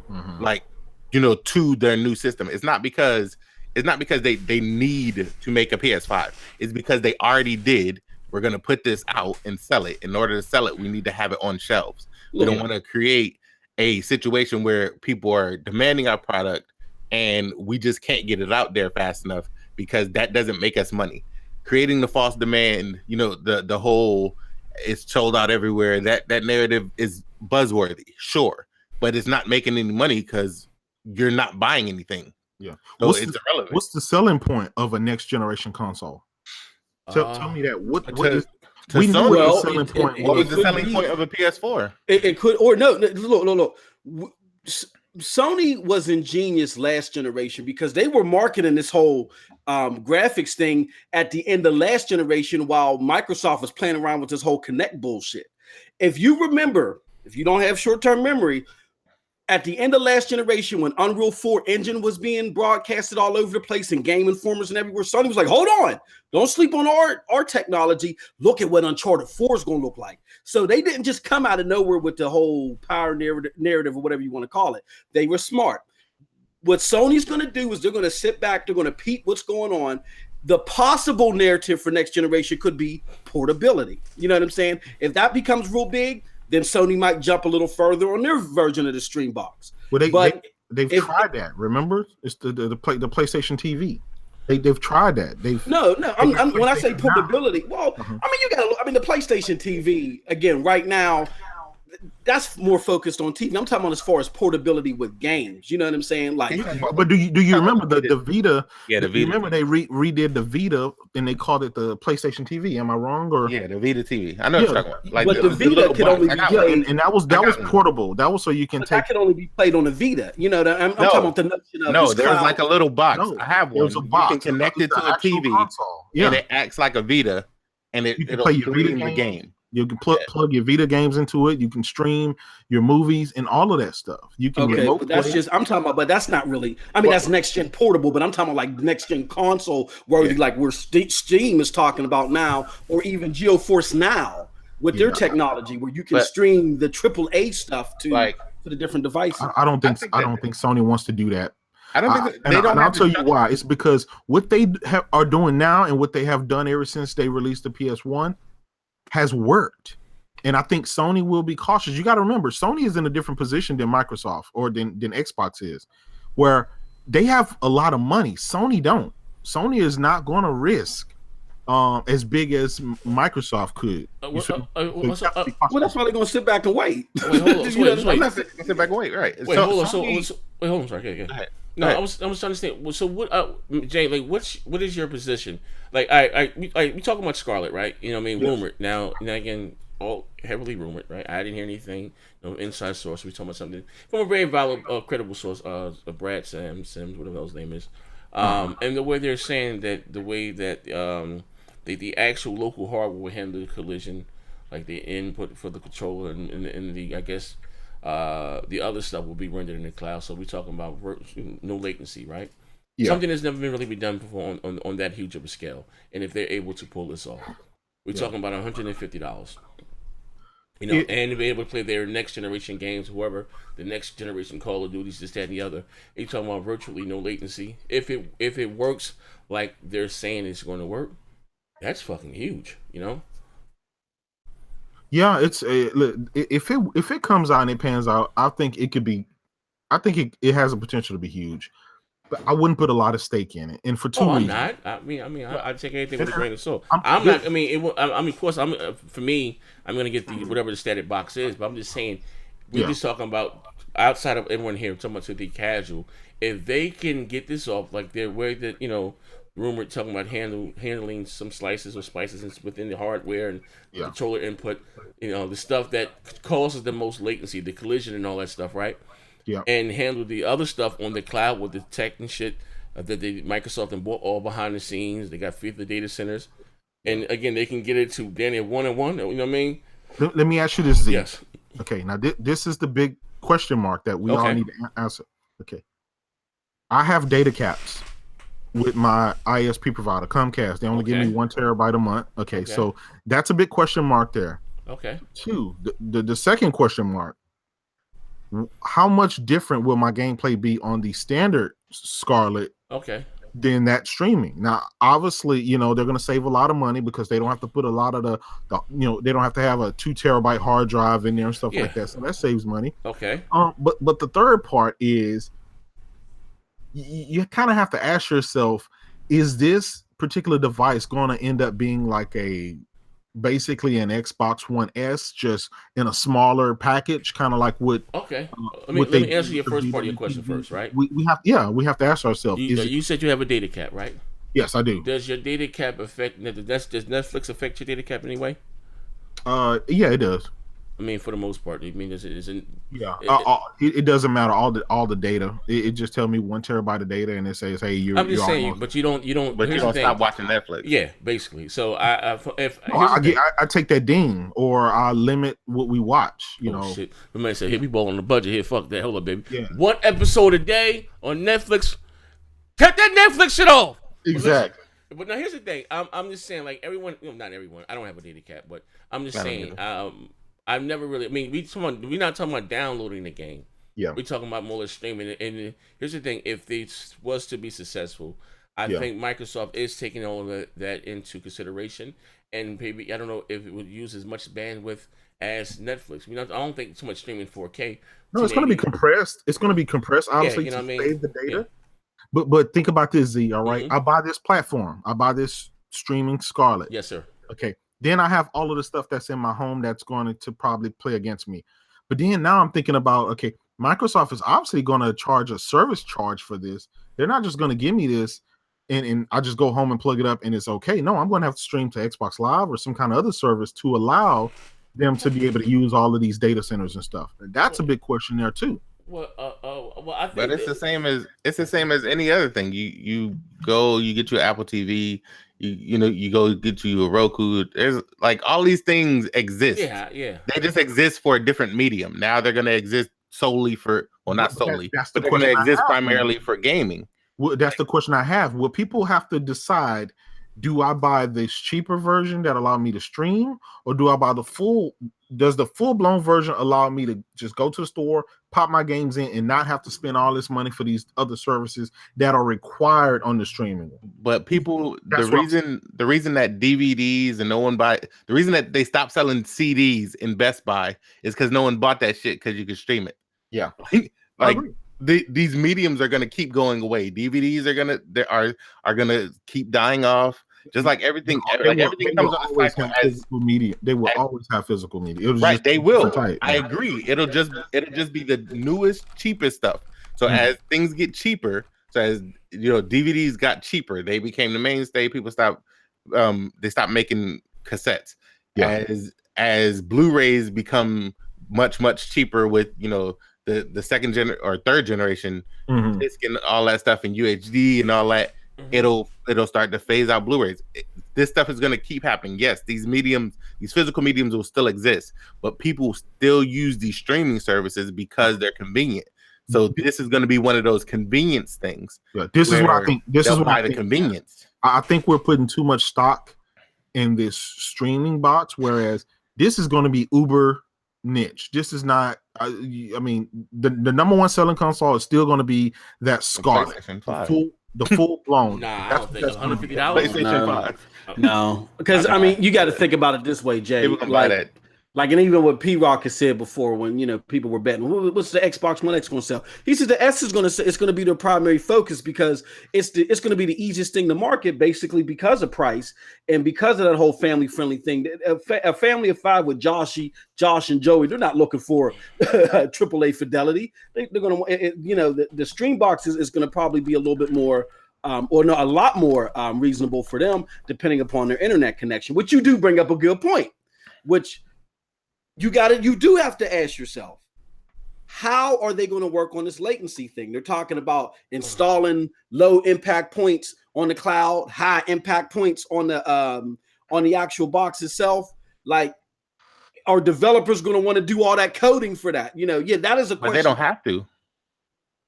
to their new system. It's not because It's not because they need to make a PS5. It's because they already did. We're gonna put this out and sell it. In order to sell it, we need to have it on shelves. We don't want to create a situation where people are demanding our product and we just can't get it out there fast enough because that doesn't make us money. Creating the false demand, the whole it's sold out everywhere. That narrative is buzzworthy, sure, but it's not making any money because you're not buying anything. Yeah, so it's irrelevant. What's the selling point of a next generation console? Tell me that. What is we Sony, know the selling point? What was the selling point of a PS4? It could, or no. Look. Sony was ingenious last generation because they were marketing this whole graphics thing at the end of last generation while Microsoft was playing around with this whole Kinect bullshit. If you remember, if you don't have short-term memory, at the end of last generation when Unreal 4 engine was being broadcasted all over the place and Game Informers and everywhere, Sony was like, hold on, don't sleep on our technology. Look at what Uncharted 4 is going to look like. So they didn't just come out of nowhere with the whole power narrative or whatever you want to call it. They were smart. What Sony's going to do is they're going to sit back, they're going to peep what's going on. The possible narrative for next generation could be portability. You know what I'm saying? If that becomes real big, then Sony might jump a little further on their version of the stream box. Well, they've tried that. Remember, it's the PlayStation TV. They've tried that. When I say portability, well, I mean the PlayStation TV again right now. That's more focused on TV. I'm talking about as far as portability with games. You know what I'm saying? Like, but do you remember the Vita? Yeah, the Vita. Remember they redid the Vita and they called it the PlayStation TV. Am I wrong? Or yeah, the Vita TV. I know what you're talking about. Like, but the Vita could only be played, and that was portable. That was so you can take. That could only be played on the Vita. You know, I'm talking about the notion of no. There's like a little box. No, I have one. There's a box. You can connect it to a TV, and it acts like a Vita, and it'll play the game. You can plug your Vita games into it. You can stream your movies and all of that stuff. You can. Okay, but that's just I'm talking about. But that's not really. I mean, that's next gen portable. But I'm talking about like next gen console, worthy, like where Steam is talking about now, or even GeForce Now with their technology, where you can stream the AAA stuff to the different devices. I don't think Sony wants to do that. I don't think they don't. And I'll tell you why. It's because what they are doing now and what they have done ever since they released the PS1 has worked. And I think Sony will be cautious. You got to remember, Sony is in a different position than Microsoft or than Xbox is, where they have a lot of money. Sony don't. Sony is not going to risk as big as Microsoft could. That's why they're going to sit back and wait. Wait, hold on. I'm not sit back and wait. Right. Wait, hold on. Hold on. Sorry. Okay. No, I was trying to understand. So what, Jay? Like, what is your position? Like, we talking about Scarlett, right? You know, what I mean, rumored. Now again, all heavily rumored, right? I didn't hear anything. No inside source. We talking about something from a very valid, credible source. Brad Sims, whatever his name is. And the way they're saying that the way that the actual local hardware will handle the collision, like the input for the controller and the I guess. The other stuff will be rendered in the cloud. So we're talking about no latency, right? Yeah. Something that's never been really been done before on that huge of a scale. And if they're able to pull this off, we're talking about $150. You know, and to be able to play their next generation games, whoever the next generation Call of Duties, this, that, and the other. You're talking about virtually no latency. If it works like they're saying it's going to work, that's fucking huge. You know. Yeah, it's if it comes out and it pans out, I think it could be. I think it has a potential to be huge, but I wouldn't put a lot of stake in it. And for two reasons. I'm not. I take anything with a grain of salt. I'm not. I mean, of course, for me, I'm gonna get whatever the static box is. But I'm just saying, we're just talking about outside of everyone here. Talking about to the casual. If they can get this off, like they're where that rumored talking about handling some slices or spices within the hardware and controller input, the stuff that causes the most latency, the collision and all that stuff, right? Yeah. And handle the other stuff on the cloud with the tech and shit that Microsoft and bought all behind the scenes. They got 50 data centers, and again, they can get it to Danny 1-on-1. You know what I mean? Let me ask you this, Z. Yes. Okay. Now this is the big question mark that we all need to answer. Okay. I have data caps with my ISP provider, Comcast. They only give me 1 terabyte a month. Okay, so that's a big question mark there. Okay. 2, the second question mark, how much different will my gameplay be on the standard Scarlett then that's streaming. Now, obviously, you know, they're going to save a lot of money because they don't have to put a lot of the you know, they don't have to have a 2 terabyte hard drive in there and stuff like that. So that saves money. Okay. But the third part is you kind of have to ask yourself, is this particular device going to end up being like basically an Xbox One S, just in a smaller package, kind of like what? Okay, let me answer your first part of your question first, right? We have to ask ourselves. You said you have a data cap, right? Yes, I do. Does your data cap affect? Does Netflix affect your data cap in any way? Yeah, it does. I mean, for the most part, I mean, it doesn't matter all the data. It just tells me 1 terabyte of data, and it says, "Hey, you're." I'm just saying, almost... but you don't. But you don't stop watching Netflix. Yeah, basically. So I take that ding, or I limit what we watch. You know, shit. We might say, "Hey, we ball on the budget here. Fuck that. Hold up, baby. Yeah. 1 episode a day on Netflix. Cut that Netflix shit off." Exactly. But now here's the thing. I'm just saying, like everyone, not everyone. I don't have a data cap, but I'm just saying. I've never really. I mean, we're not talking about downloading the game. Yeah, we're talking about more streaming. And here's the thing: if they was to be successful, I think Microsoft is taking all of that into consideration. And maybe I don't know if it would use as much bandwidth as Netflix. I don't think too much streaming 4K. No, it's going to be compressed. It's going to be compressed, obviously, to save the data. Yeah. But think about this, Z. All right, I buy this platform. I buy this streaming Scarlett. Yes, sir. Okay. Then I have all of the stuff that's in my home that's going to probably play against me. But then now I'm thinking about, okay, Microsoft is obviously going to charge a service charge for this. They're not just going to give me this and I just go home and plug it up and it's okay. No, I'm going to have to stream to Xbox Live or some kind of other service to allow them to be able to use all of these data centers and stuff. That's a big question there too. Well, I think but it's the same as any other thing. You go, you get your Apple TV, you go get you a Roku. There's like all these things exist. Yeah. They just exist for a different medium. Now they're going to exist solely for, well, not solely, but they're going to exist primarily for gaming. Well, that's the question I have. Will people have to decide? Do I buy this cheaper version that allow me to stream, or do I buy does the full-blown version allow me to just go to the store, pop my games in, and not have to spend all this money for these other services that are required on the streaming? But people, the reason that DVDs and the reason that they stopped selling CDs in Best Buy is because no one bought that shit because you could stream it. Yeah. Like these mediums are going to keep going away. DVDs are gonna keep dying off. Just like everything, everything comes on always have physical media. They will always have physical media. Right, they will. I agree. It'll just be the newest, cheapest stuff. So as things get cheaper, so as DVDs got cheaper, they became the mainstay. People stopped making cassettes. Yeah. As Blu-rays become much cheaper with the second or third generation disc and all that stuff and UHD and all that. It'll start to phase out Blu-rays. This stuff is going to keep happening. Yes, these physical mediums will still exist, but people still use these streaming services because they're convenient. So this is going to be one of those convenience things. Yeah, this is what I think. This is why the convenience. I think we're putting too much stock in this streaming box, whereas this is going to be uber niche. This is not. I mean, the number one selling console is still going to be that Scarlett. The full blown. Nah, I don't think $150. PlayStation 5. No, because I mean, you got to think about it this way, Jay. Like, and even what P Rock has said before, when people were betting, what's the Xbox One X going to sell? He said the S is going to be the primary focus because it's going to be the easiest thing to market, basically because of price and because of that whole family friendly thing. A family of 5 with Josh and Joey, they're not looking for AAA fidelity. They're going to, the stream box is going to probably be a little bit more. A lot more reasonable for them, depending upon their internet connection. Which you do bring up a good point, which. You do have to ask yourself, how are they going to work on this latency thing? They're talking about installing low impact points on the cloud, high impact points on the actual box itself. Like, are developers going to want to do all that coding for that? That is a question. But they don't have to.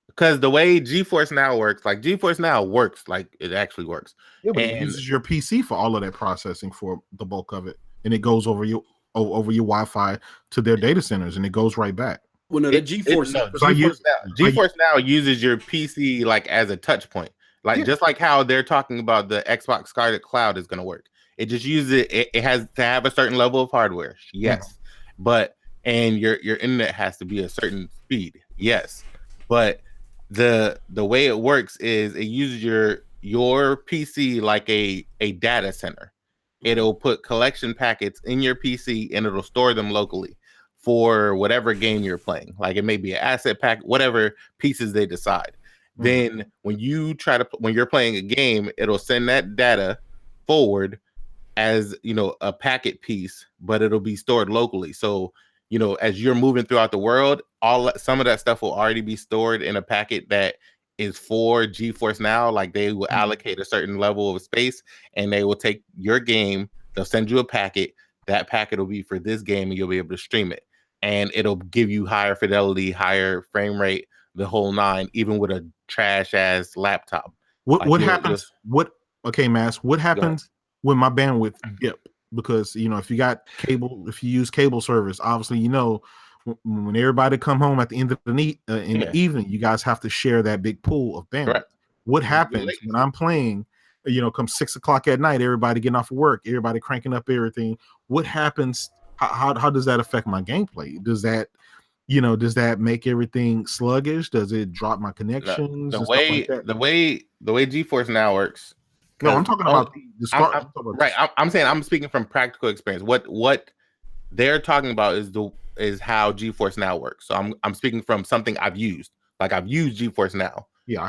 Because the way GeForce Now works, like GeForce Now works like it actually works. Yeah, but it uses your PC for all of that processing for the bulk of it. And it goes over your Wi-Fi to their data centers, and it goes right back. Well, no, the GeForce Now uses your PC like as a touch point. Like just like how they're talking about the Xbox Scarlett Cloud is going to work. It just uses it has to have a certain level of hardware. Yes. But and your internet has to be a certain speed. Yes. But the way it works is it uses your PC like a data center. It'll put collection packets in your PC and it'll store them locally for whatever game you're playing. Like it may be an asset pack, whatever pieces they decide. Then when you're playing a game, it'll send that data forward as a packet piece, but it'll be stored locally. So as you're moving throughout the world, some of that stuff will already be stored in a packet that is for GeForce Now. Like they will allocate a certain level of space, and they will take your game. They'll send you a packet. That packet will be for this game, and you'll be able to stream it. And it'll give you higher fidelity, higher frame rate, the whole nine, even with a trash ass laptop. What happens? Okay, Mass. What happens when my bandwidth dip? Because if you got cable, if you use cable service, obviously when everybody come home at the end of the evening, you guys have to share that big pool of bandwidth. Correct. What happens when I'm playing? Come 6 o'clock at night, everybody getting off of work, everybody cranking up everything. What happens? How does that affect my gameplay? Does that make everything sluggish? Does it drop my connections? The way GeForce Now works. No, I'm talking about I'm saying I'm speaking from practical experience. What they're talking about is how GeForce Now works. So I'm speaking from something I've used. Like I've used GeForce Now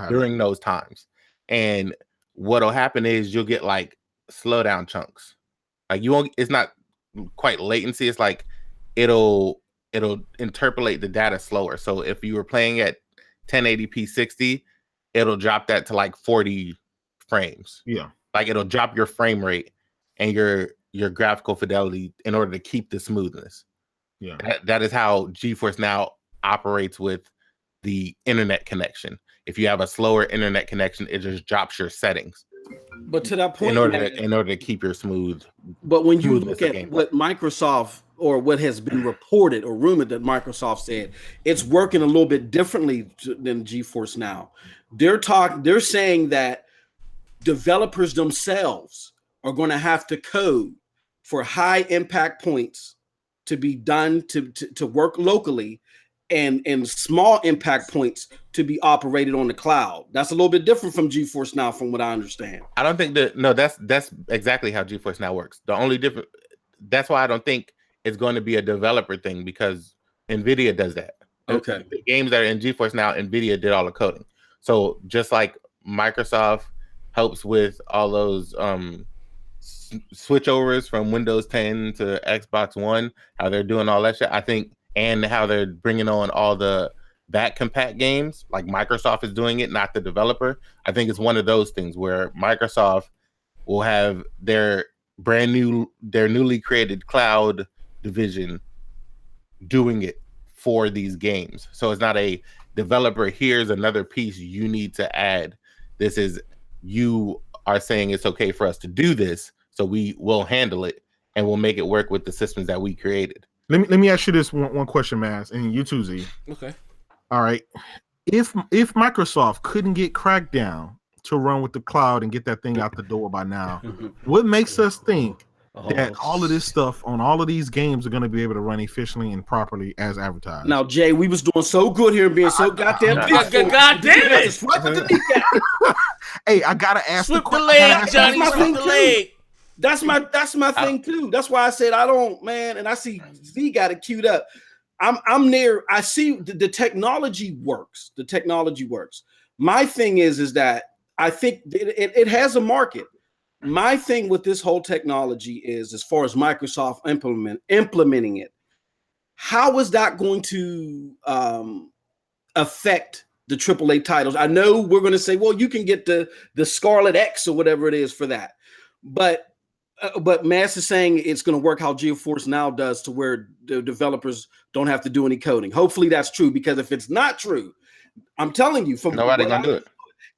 during those times. And what'll happen is you'll get like slowdown chunks. Like it's not quite latency. It's like it'll interpolate the data slower. So if you were playing at 1080p 60, it'll drop that to like 40 frames. Yeah. Like it'll drop your frame rate and your graphical fidelity in order to keep the smoothness. Yeah. That is how GeForce Now operates with the internet connection. If you have a slower internet connection, it just drops your settings. But to that point, in order to keep your smooth. But when you look at what Microsoft or what has been reported or rumored that Microsoft said, it's working a little bit differently than GeForce Now. They're saying that developers themselves are going to have to code for high impact points to be done to work locally, and small impact points to be operated on the cloud. That's a little bit different from GeForce Now, from what I understand. I don't think that's exactly how GeForce Now works. The only different, that's why I don't think it's going to be a developer thing, because NVIDIA does that. Okay. The games that are in GeForce Now, NVIDIA did all the coding. So just like Microsoft helps with all those switchovers from Windows 10 to Xbox One, how they're doing all that shit, I think, and how they're bringing on all the back compat games, like Microsoft is doing it, not the developer. I think it's one of those things where Microsoft will have their newly created cloud division doing it for these games. So it's not a developer, here's another piece you need to add. This is, you are saying it's okay for us to do this, so we will handle it and we'll make it work with the systems that we created. Let me ask you this one question, Maz, and you too, Z. Okay. All right. If Microsoft couldn't get Crackdown to run with the cloud and get that thing out the door by now, what makes us think that all of this stuff on all of these games are going to be able to run efficiently and properly as advertised? Now, Jay, we was doing so good here and being so goddamn God damn it! Hey, I gotta ask the leg, Johnny. Slip the leg. That's my thing too. That's why I said I don't, man. And I see Z got it queued up. I'm near. I see the technology works. The technology works. My thing is that I think it has a market. My thing with this whole technology is, as far as Microsoft implementing it, how is that going to affect the AAA titles? I know we're going to say, well, you can get the Scarlett X or whatever it is for that, but Mass is saying it's going to work how GeForce Now does, to where the developers don't have to do any coding. Hopefully that's true, because if it's not true, I'm telling you, from nobody gonna do it.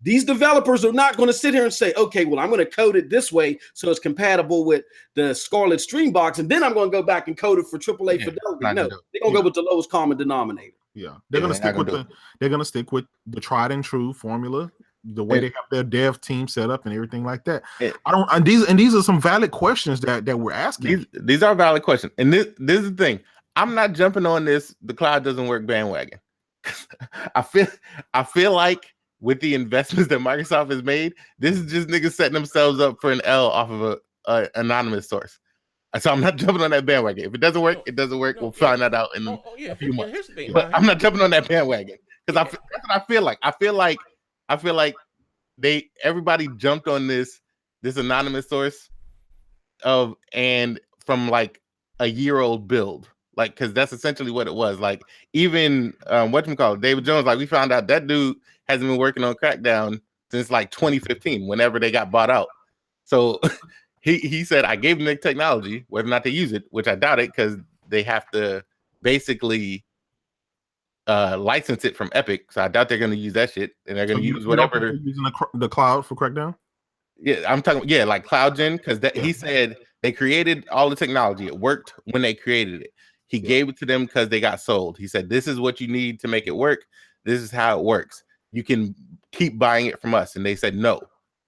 These developers are not going to sit here and say, okay, well, I'm going to code it this way so it's compatible with the Scarlett Streambox, and then I'm going to go back and code it for AAA fidelity. No, they're going to go with the lowest common denominator. Yeah, they're going to stick with the tried and true formula the way they have their dev team set up and everything like that. Yeah. I don't. And these are some valid questions that we're asking. These are valid questions, and this is the thing. I'm not jumping on this. The cloud doesn't work bandwagon. I feel like with the investments that Microsoft has made, this is just niggas setting themselves up for an L off of a anonymous source. So I'm not jumping on that bandwagon. If it doesn't work, it doesn't work. We'll find that out in a few months. Here's the thing, but I'm not jumping on that bandwagon because that's what I feel like. I feel like everybody jumped on this anonymous source and from like a year-old build, like because that's essentially what it was. Like even whatchamacallit, David Jones, like we found out that dude hasn't been working on Crackdown since like 2015, whenever they got bought out. So. He said, I gave them the technology, whether or not they use it, which I doubt it, because they have to basically license it from Epic. So I doubt they're going to use that shit, and they're going to use whatever. They're using the cloud for Crackdown? Yeah, I'm talking. Yeah, like CloudGen, because he said they created all the technology. It worked when they created it. He gave it to them because they got sold. He said, this is what you need to make it work. This is how it works. You can keep buying it from us. And they said no.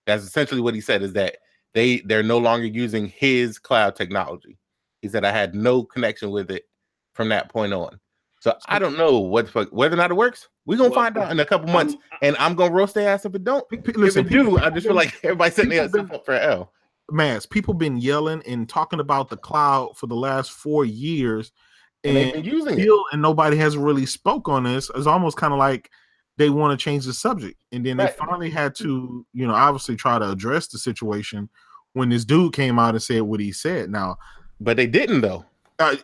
That's essentially what he said, is that they're no longer using his cloud technology. He said I had no connection with it from that point on. So I don't know whether or not it works. We're gonna find out in a couple months, and I'm gonna roast their ass if it don't. Listen, if it do, I just feel like everybody's setting their stuff up for L. Mass, people been yelling and talking about the cloud for the last 4 years, and they've been using it, and nobody has really spoke on this. It's almost kind of like they want to change the subject, and then they finally had to, obviously try to address the situation when this dude came out and said what he said. Now, but they didn't though.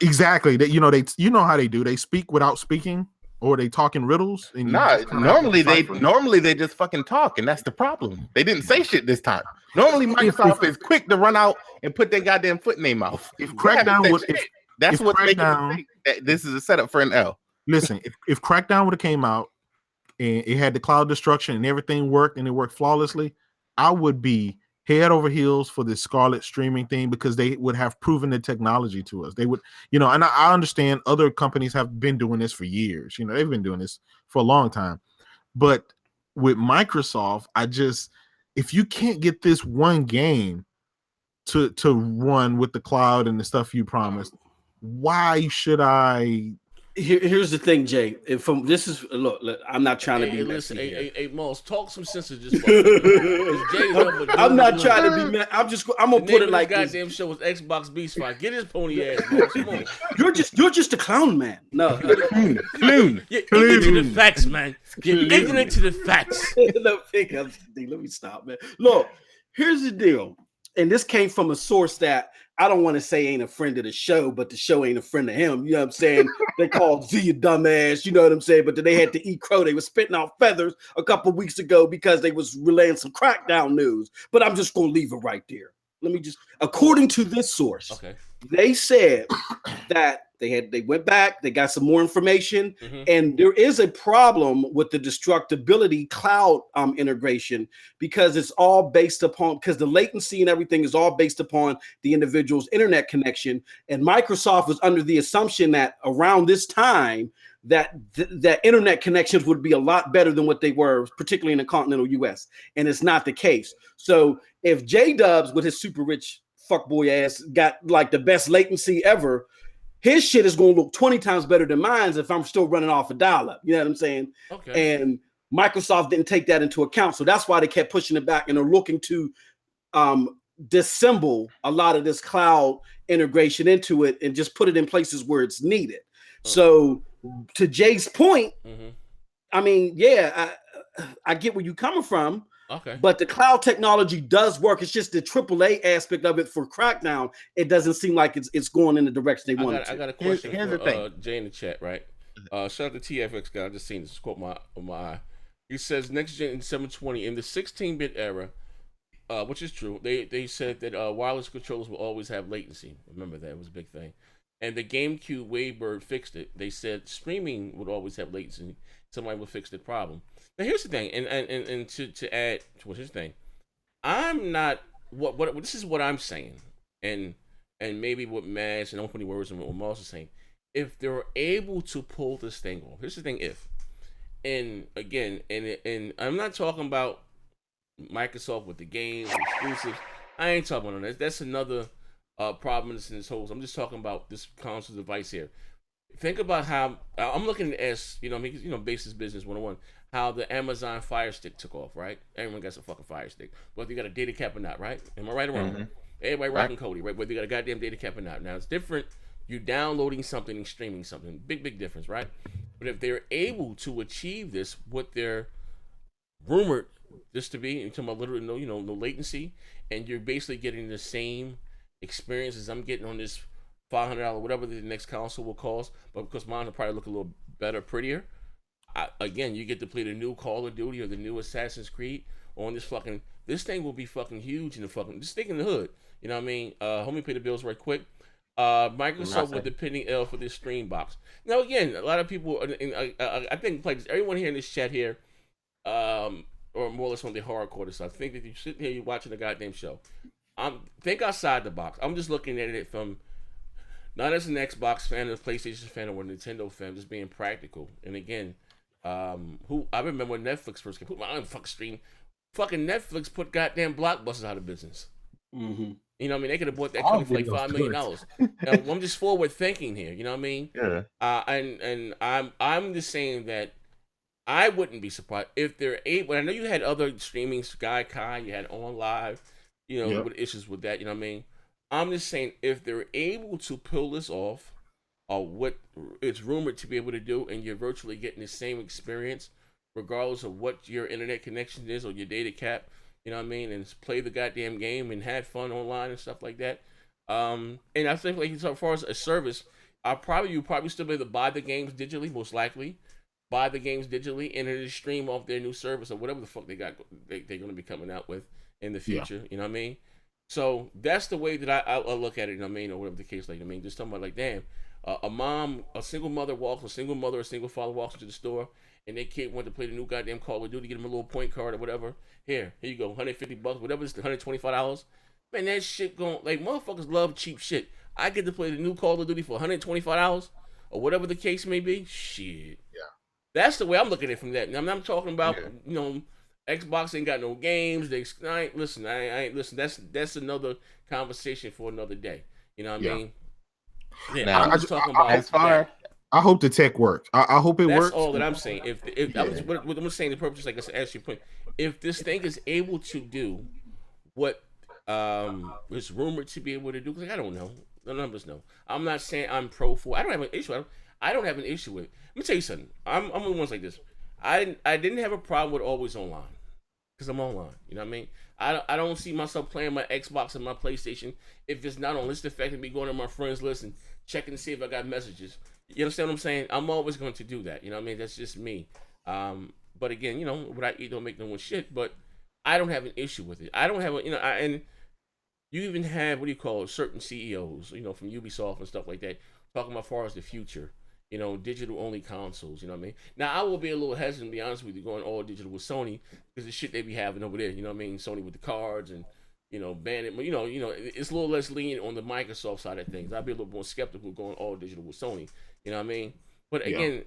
Exactly. They, how they do. They speak without speaking, or they talk in riddles. And normally they just fucking talk, and that's the problem. They didn't say shit this time. Normally Microsoft is quick to run out and put their goddamn foot in their mouth. If Crackdown would, that's what they think this is a setup for an L. Listen, if Crackdown would have came out and it had the cloud destruction and everything worked and it worked flawlessly, I would be head over heels for this Scarlett streaming thing, because they would have proven the technology to us. They would, and I understand other companies have been doing this for years. They've been doing this for a long time. But with Microsoft, if you can't get this one game to run with the cloud and the stuff you promised, why should I? Here's the thing, Jay. Look, I'm not trying to be listen. messy. Hey, Moss, talk some sense of just. I'm not trying to be. I'm gonna put it like this. Goddamn show was Xbox Beast Fight. Get his pony ass, Moss. Come on. You're just a clown man. No, clown. You're ignorant to the facts, man. You're ignorant to the facts. Let me stop, man. Look, here's the deal, and this came from a source that I don't want to say ain't a friend of the show, but the show ain't a friend of him. You know what I'm saying? They called Z a dumbass, you know what I'm saying? But then they had to eat crow. They were spitting out feathers a couple of weeks ago because they was relaying some Crackdown news. But I'm just going to leave it right there. According to this source, they said that they went back, they got some more information, and there is a problem with the destructibility cloud integration, because it's all based upon, because the latency and everything is all based upon the individual's internet connection. And Microsoft was under the assumption that around this time that internet connections would be a lot better than what they were, particularly in the continental US. And it's not the case. So if J-Dubs with his super rich fuckboy ass got like the best latency ever, his shit is going to look 20 times better than mine if I'm still running off a dial-up. You know what I'm saying? Okay. And Microsoft didn't take that into account. So that's why they kept pushing it back, and they're looking to disassemble a lot of this cloud integration into it and just put it in places where it's needed. So to Jay's point, I mean, I get where you're coming from. Okay. But the cloud technology does work. It's just the AAA aspect of it for Crackdown. It doesn't seem like it's going in the direction they want it to. I got a question for Jay in the chat, right? Shout out to TFX guy. I just seen this quote my eye. He says next gen 720 in the 16-bit era, which is true. They said that wireless controllers will always have latency. Remember that, it was a big thing. And the GameCube Wavebird fixed it. They said streaming would always have latency. Somebody will fix the problem. Now here's the thing, and to add to what's his thing, I'm not what this is what I'm saying, and maybe what Mass and don't put any words in what Moss is saying. If they're able to pull this thing off, here's the thing: and again, and I'm not talking about Microsoft with the games, exclusives. I ain't talking about that. That's another problem in this whole. I'm just talking about this console device here. Think about how I'm looking at it as, you know, because, you know, basis business 101, how the Amazon Fire Stick took off, right? Everyone got a fucking Fire Stick, whether you got a data cap or not, right? Am I right or wrong? Everybody rocking Cody, right? Whether you got a goddamn data cap or not. Now it's different. You downloading something and streaming something, big difference, right? But if they're able to achieve this, what they're rumored this to be, you're talking about literally no latency, and you're basically getting the same experience as I'm getting on this $500, whatever the next console will cost, but because mine will probably look a little better, prettier. Again, you get to play the new Call of Duty or the new Assassin's Creed on this fucking. This thing will be fucking huge in the fucking. Just stick in the hood. You know what I mean? Let me pay the bills right quick. Microsoft with the pending L for this stream box. Now again, a lot of people, I think like everyone here in this chat here, or more or less on the hardcore side. I think that you sit here, you're watching the goddamn show. Think outside the box. I'm just looking at it from. Not as an Xbox fan, a PlayStation fan, or a Nintendo fan, just being practical. And again, I remember when Netflix first came. Put my own fucking stream. Fucking Netflix put goddamn Blockbusters out of business. Mm-hmm. You know what I mean? They could have bought that company for like $5 million. Now, I'm just forward thinking here. You know what I mean? Yeah. And I'm just saying that I wouldn't be surprised if they're able. I know you had other streaming, Sky Kai, you had On Live, you know, with issues with that. You know what I mean? I'm just saying, if they're able to pull this off, or what it's rumored to be able to do, and you're virtually getting the same experience, regardless of what your internet connection is or your data cap, you know what I mean, and play the goddamn game and have fun online and stuff like that. And I think, like, as far as a service, you probably still be able to buy the games digitally, most likely, buy the games digitally, and then stream off their new service or whatever the fuck they're going to be coming out with in the future. You know what I mean? So that's the way that I look at it, you know what I mean, or whatever the case, like, I mean, just talking about, like, damn, a single mother, a single father walks into the store, and their kid went to play the new goddamn Call of Duty, get them a little point card or whatever. Here you go, $150, whatever it's $125. Man, that shit like, motherfuckers love cheap shit. I get to play the new Call of Duty for $125 or whatever the case may be. Shit. Yeah. That's the way I'm looking at it from that. Now, I'm not talking about, you know, Xbox ain't got no games. I ain't listen. That's another conversation for another day. You know what I mean? Yeah, now, I'm just talking about as far. I hope the tech works. I hope it works. That's all that I'm saying. What I'm saying, the purpose, like I said, ask your point. If this thing is able to do what is rumored to be able to do, because I don't know, the numbers know. I'm not saying I'm pro for. I don't have an issue. I don't have an issue with it. Let me tell you something. I'm one of the ones like this. I didn't have a problem with always online because I'm online. You know what I mean? I don't see myself playing my Xbox and my PlayStation if it's not on list effect and me going to my friends list and checking to see if I got messages. You understand what I'm saying? I'm always going to do that. You know what I mean? That's just me. But again, you know, what I eat don't make no one shit. But I don't have an issue with it. I don't have a, you know, and you even have, what do you call it, certain CEOs, you know, from Ubisoft and stuff like that, talking about as far as the future. You know, digital-only consoles, you know what I mean? Now, I will be a little hesitant, to be honest with you, going all digital with Sony, because the shit they be having over there, you know what I mean? Sony with the cards and, you know, banning, you know, it's a little less lenient on the Microsoft side of things. I'd be a little more skeptical going all digital with Sony, you know what I mean? But again,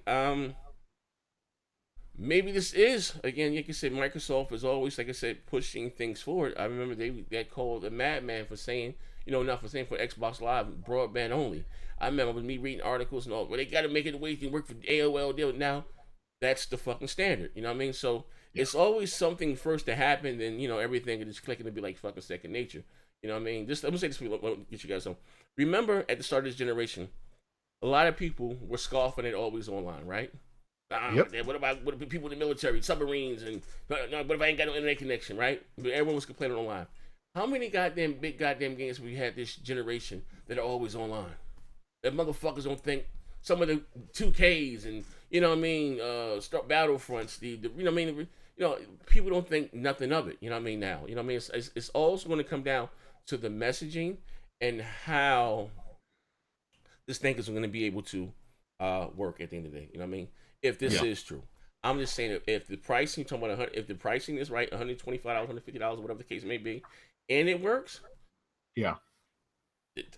maybe this is, again, like I said, Microsoft is always, like I said, pushing things forward. I remember they got called a madman for saying, you know, not for saying for Xbox Live, broadband only. I remember with me reading articles and all, but they got to make it the way you can work for AOL deal. Now, that's the fucking standard. You know what I mean? So it's always something first to happen, then, you know, everything is clicking to be like fucking second nature. You know what I mean? Just, I'm gonna say this, get you guys some. Remember, at the start of this generation, a lot of people were scoffing at always online, right? What about people in the military, submarines, and what if I ain't got no internet connection, right? But everyone was complaining online. How many big goddamn games we had this generation that are always online? That motherfuckers don't think some of the 2Ks and, you know what I mean, Battlefronts, you know what I mean, you know, people don't think nothing of it, you know what I mean, now, you know what I mean, it's also going to come down to the messaging and how this thing is going to be able to work at the end of the day, you know what I mean, if this is true. I'm just saying, if the pricing, if the pricing is right, $125, $150, whatever the case may be, and it works,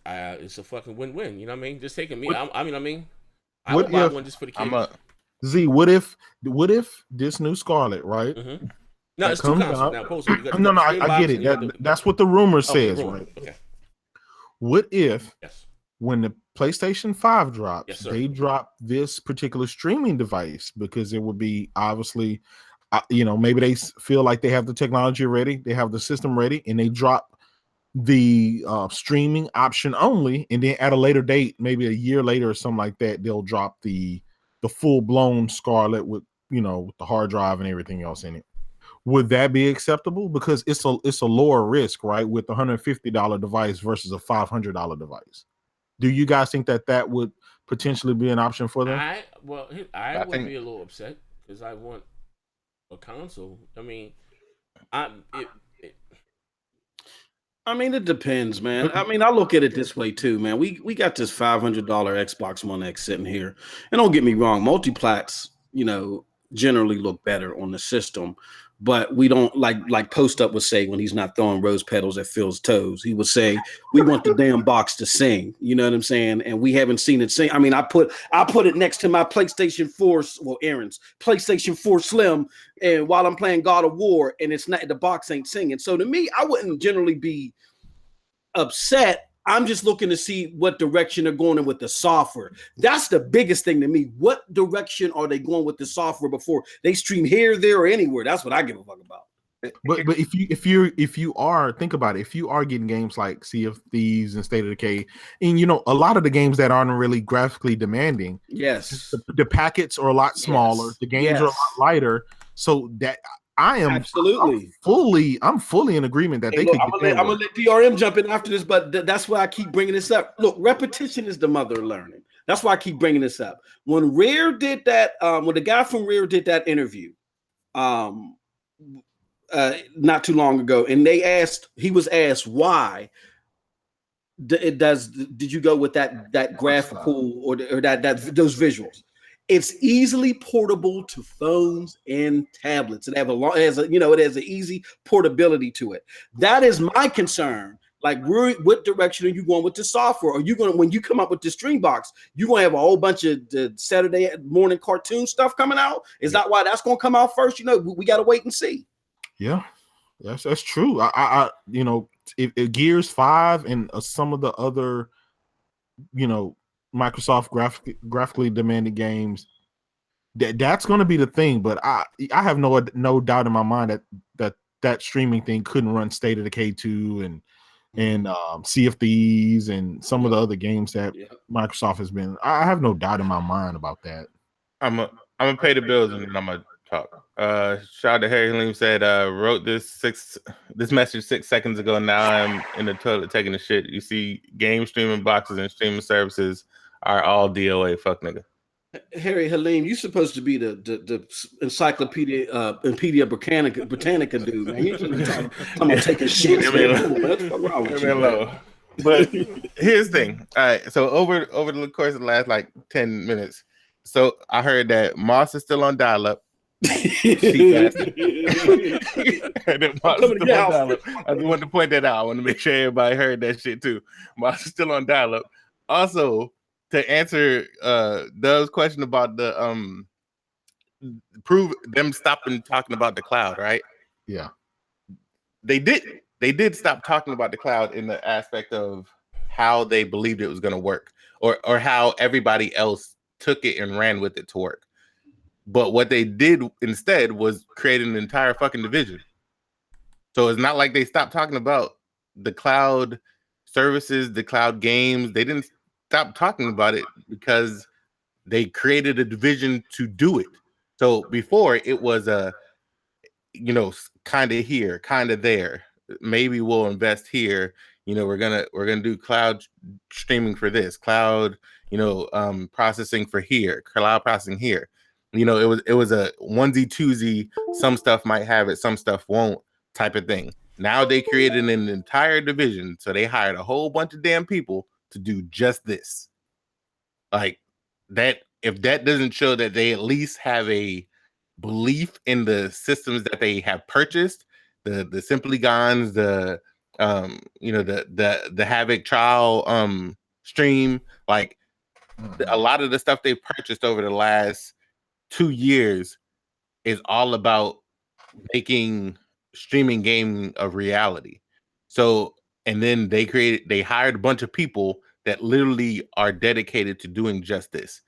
it's a fucking win-win. You know what I mean? Just taking me. I would buy one just for the kid. Z, what if this new Scarlett, right? No, it's two consoles now. Post, you got no, the I Stream get Box it. That's what the rumor says, rumor. right? Okay. What if Yes. when the PlayStation 5 drops, Yes, sir. they drop this particular streaming device? Because it would be obviously, maybe they feel like they have the technology ready, they have the system ready, and they drop the streaming option only, and then at a later date, maybe a year later or something like that, they'll drop the full-blown Scarlett with with the hard drive and everything else in it. Would that be acceptable? Because it's a lower risk, right, with the $150 device versus a $500 device. Do you guys think that would potentially be an option for them? I would be a little upset because I want a console. I mean, it depends, man. I mean, I look at it this way too, man. We got this $500 Xbox One X sitting here, and don't get me wrong, multiplats, generally look better on the system, but we don't like Post Up would say when he's not throwing rose petals at Phil's toes. He would say, "We want the damn box to sing." You know what I'm saying? And we haven't seen it sing. I mean, I put it next to my PlayStation 4, Aaron's PlayStation 4 Slim, and while I'm playing God of War, and it's not, the box ain't singing. So to me, I wouldn't generally be upset. I'm just looking to see what direction they're going in with the software. That's the biggest thing to me. What direction are they going with the software before they stream here, there, or anywhere? That's what I give a fuck about. But if you are, think about it, if you are getting games like Sea of Thieves and State of Decay, and a lot of the games that aren't really graphically demanding, yes, the packets are a lot smaller, the games are a lot lighter, so that I am absolutely I'm fully in agreement that they could. I'm gonna let DRM jump in after this, but that's why I keep bringing this up. Look, repetition is the mother of learning. That's why I keep bringing this up. When Rare did that, when the guy from Rare did that interview, not too long ago, and he was asked why did you go with that graphical or that those visuals? It's easily portable to phones and tablets. It has an easy portability to it. That is my concern. Like, what direction are you going with the software? Are you going to, when you come up with the stream box, you're going to have a whole bunch of the Saturday morning cartoon stuff coming out? Is that why that's going to come out first? We got to wait and see. Yeah, that's true. If Gears 5 and some of the other, Microsoft graphically demanded games, that's going to be the thing. But I have no doubt in my mind that streaming thing couldn't run State of Decay 2 and Sea of Thieves and some of the other games that Microsoft has been. I have no doubt in my mind about that. I'm gonna pay the bills and then I'm gonna talk. Shout out to Harry Halim said, wrote this message 6 seconds ago. Now I'm in the toilet taking a shit. You see, game streaming boxes and streaming services are all DOA. Fuck nigga. Harry Halim, you supposed to be the Encyclopedia Britannica dude, man. You should be talking about taking shit. But here's the thing. All right, so over the course of the last 10 minutes, so I heard that Moss is still on dial-up. I just wanted to point that out. I want to make sure everybody heard that shit too. Moss is still on dial-up. Also, to answer Doug's question about the prove them stopping talking about the cloud, right? Yeah, they did stop talking about the cloud in the aspect of how they believed it was going to work, or how everybody else took it and ran with it to work. But what they did instead was create an entire fucking division. So it's not like they stopped talking about the cloud services, the cloud games. They didn't stop talking about it because they created a division to do it. So before it was kind of here, kind of there. Maybe we'll invest here. We're gonna do cloud streaming for this, cloud, processing for here, cloud processing here. It was a onesie twosie. Some stuff might have it, some stuff won't, type of thing. Now they created an entire division, so they hired a whole bunch of damn people to do just this. Like that, if that doesn't show that they at least have a belief in the systems that they have purchased, the Simply Gons, the Havoc trial stream, a lot of the stuff they've purchased over the last 2 years is all about making streaming gaming a reality. So, and then they hired a bunch of people that literally are dedicated to doing just this.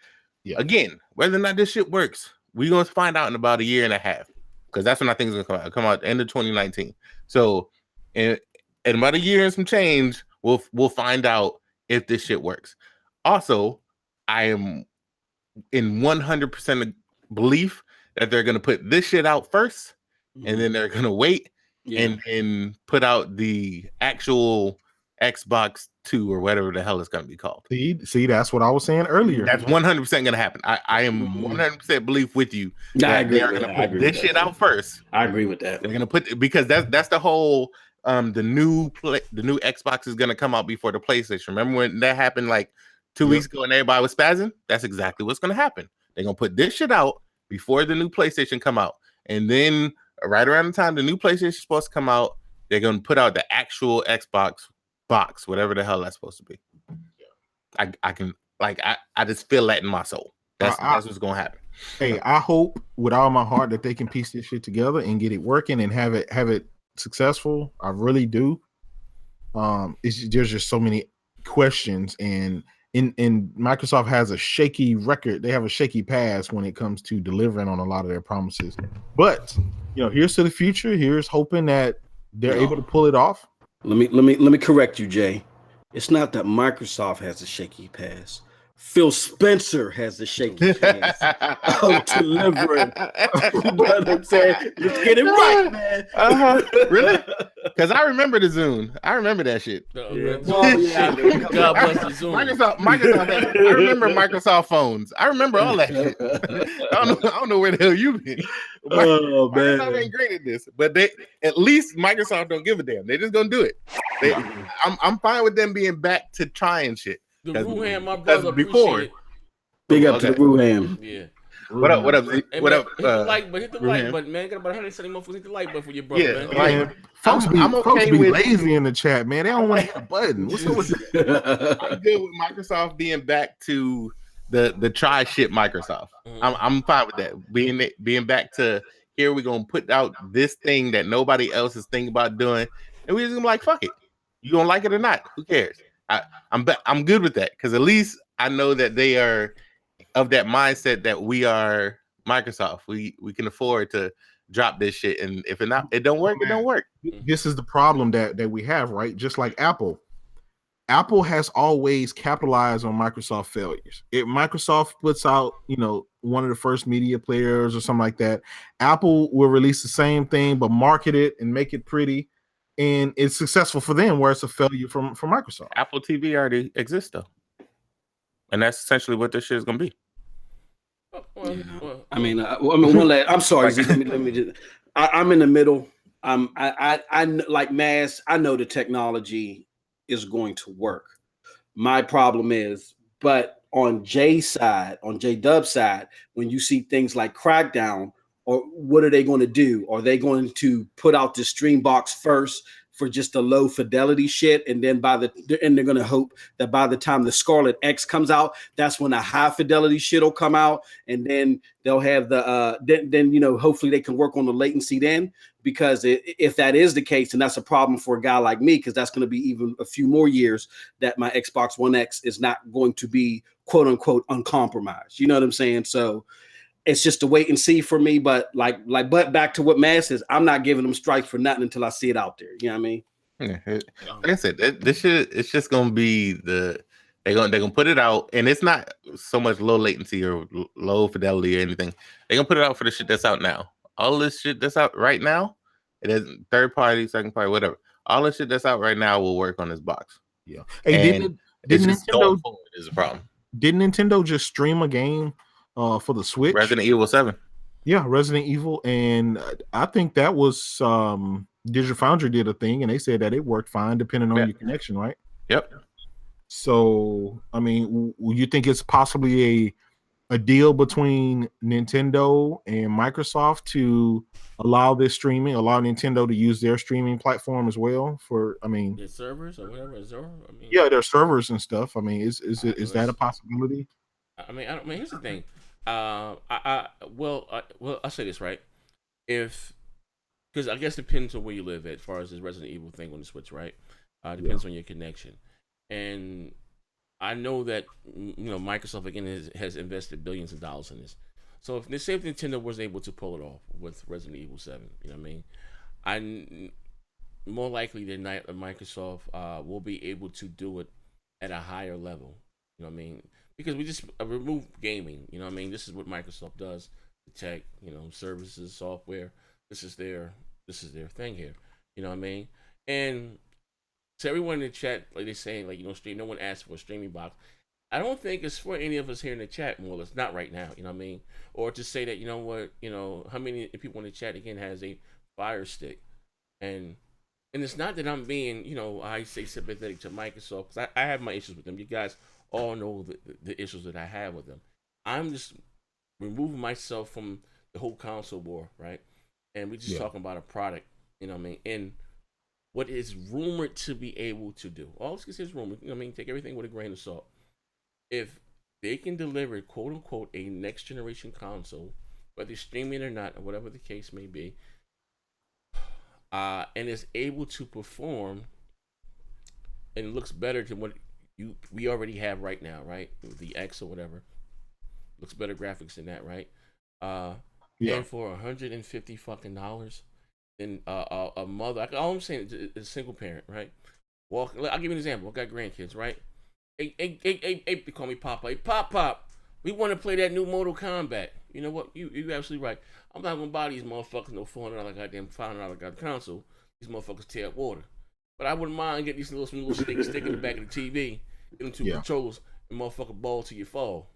Yeah. Again, whether or not this shit works, we're going to find out in about a year and a half, because that's when I think it's going to come out. It'll come out at the end of 2019. So, in about a year and some change, we'll find out if this shit works. Also, I am in 100% belief that they're going to put this shit out first, and then they're going to wait and then put out the actual Xbox 2 or whatever the hell it's going to be called. See, that's what I was saying earlier. That's 100% going to happen. I am 100% belief with you that they're going to put this shit out first. I agree with that. They're going to put, because that's the whole the new Xbox is going to come out before the PlayStation. Remember when that happened like 2 weeks ago and everybody was spazzing? That's exactly what's going to happen. They're going to put this shit out before the new PlayStation come out. And then right around the time the new PlayStation is supposed to come out, they're going to put out the actual Xbox box, whatever the hell that's supposed to be. I can, like, I just feel that in my soul. That's what's going to happen. Hey, I hope with all my heart that they can piece this shit together and get it working and have it successful. I really do. There's just so many questions, and Microsoft has a shaky record. They have a shaky past when it comes to delivering on a lot of their promises. But here's to the future. Here's hoping that they're able to pull it off. Let me correct you, Jay. It's not that Microsoft has a shaky past. Phil Spencer has a shaky past of delivering. You know what I'm saying? Let's get it right, man. Really? Because I remember the Zune. I remember that shit. God bless the Zune. Microsoft. I remember Microsoft phones. I remember all that shit. I don't know where the hell you've been. Microsoft ain't great at this, but at least Microsoft don't give a damn. They just gonna do it. I'm fine with them being back to trying shit. The Ruham, my brother, before. Big up to the Ruham. Yeah. What up? Hey, what up? Hit the like button. Hit the like button, man. Got about 170 motherfuckers. Hit the like button for your brother, man. Like, Folks I'm okay with lazy in the chat, man. They don't want to hit a button. What's up with that? I'm good with Microsoft being back to the try shit Microsoft. I'm fine with that. Being back to here, we're gonna put out this thing that nobody else is thinking about doing, and we're just gonna be like, fuck it. You gonna like it or not? Who cares? I'm good with that, because at least I know that they are of that mindset that we are Microsoft. We can afford to drop this shit, and if it don't work, it don't work. This is the problem that we have, right? Just like Apple. Apple has always capitalized on Microsoft failures. If Microsoft puts out, one of the first media players or something like that, Apple will release the same thing but market it and make it pretty, and it's successful for them, where it's a failure for Microsoft. Apple TV already exists though, and that's essentially what this shit is gonna be. I'm sorry. Let me just. I'm in the middle. I like Mass. I know the technology is going to work. My problem is, but on Jay's side, on J-Dub's side, when you see things like Crackdown, or what are they going to do? Are they going to put out the stream box first for just the low fidelity shit, and then they're going to hope that by the time the Scarlett X comes out, that's when the high fidelity shit will come out, and then they'll have the then hopefully they can work on the latency then, because if that is the case, then that's a problem for a guy like me, because that's going to be even a few more years that my Xbox One X is not going to be quote unquote uncompromised. You know what I'm saying? So it's just a wait and see for me, but but back to what Matt says, I'm not giving them strikes for nothing until I see it out there. You know what I mean? Yeah, like I said, this shit, it's just gonna be they're gonna put it out, and it's not so much low latency or low fidelity or anything. They're gonna put it out for the shit that's out now. All this shit that's out right now, it is third party, second party, whatever. All this shit that's out right now will work on this box. Yeah. Hey, didn't Nintendo is a problem? Didn't Nintendo just stream a game for the Switch? Resident Evil 7. Yeah, Resident Evil, and I think that was Digital Foundry did a thing, and they said that it worked fine depending on your connection, right? Yep. So, I mean, you think it's possibly a deal between Nintendo and Microsoft to allow this streaming, allow Nintendo to use their streaming platform as well their servers or whatever? Yeah, their servers and stuff. I mean, is that a possibility? Here's the thing. I'll say this, right? If because I guess it depends on where you live as far as this Resident Evil thing on the Switch, right? Depends on your connection, and I know that Microsoft again has invested billions of dollars in this. So if the same Nintendo was able to pull it off with Resident Evil 7, you know what I mean? More likely than not, Microsoft will be able to do it at a higher level. You know what I mean? Because we just remove gaming. You know what I mean? This is what Microsoft does: the tech, services, software. This is their thing here. You know what I mean? And to everyone in the chat, like they're saying, stream. No one asked for a streaming box. I don't think it's for any of us here in the chat. More or less, not right now. You know what I mean? Or to say that how many people in the chat again has a Fire Stick, and it's not that I'm being, I say sympathetic to Microsoft, because I have my issues with them. You guys all know the issues that I have with them. I'm just removing myself from the whole console war, right? And we're just talking about a product, you know what I mean? And what is rumored to be able to do. All this is rumored, you know what I mean? Take everything with a grain of salt. If they can deliver, quote unquote, a next generation console, whether streaming or not, or whatever the case may be, and is able to perform and looks better than what we already have right now, right? The X or whatever. Looks better graphics than that, right? And for $150 fucking dollars, then a mother, all I'm saying is a single parent, right? I'll give you an example. I got grandkids, right? Hey, they call me Papa. Hey, Pop, we want to play that new Mortal Kombat. You know what? You're absolutely right. I'm not gonna buy these motherfuckers no $400 goddamn $500 console. These motherfuckers tear up water. But I wouldn't mind getting these little stick in the back of the TV, get them two controllers, and motherfucker ball till you fall.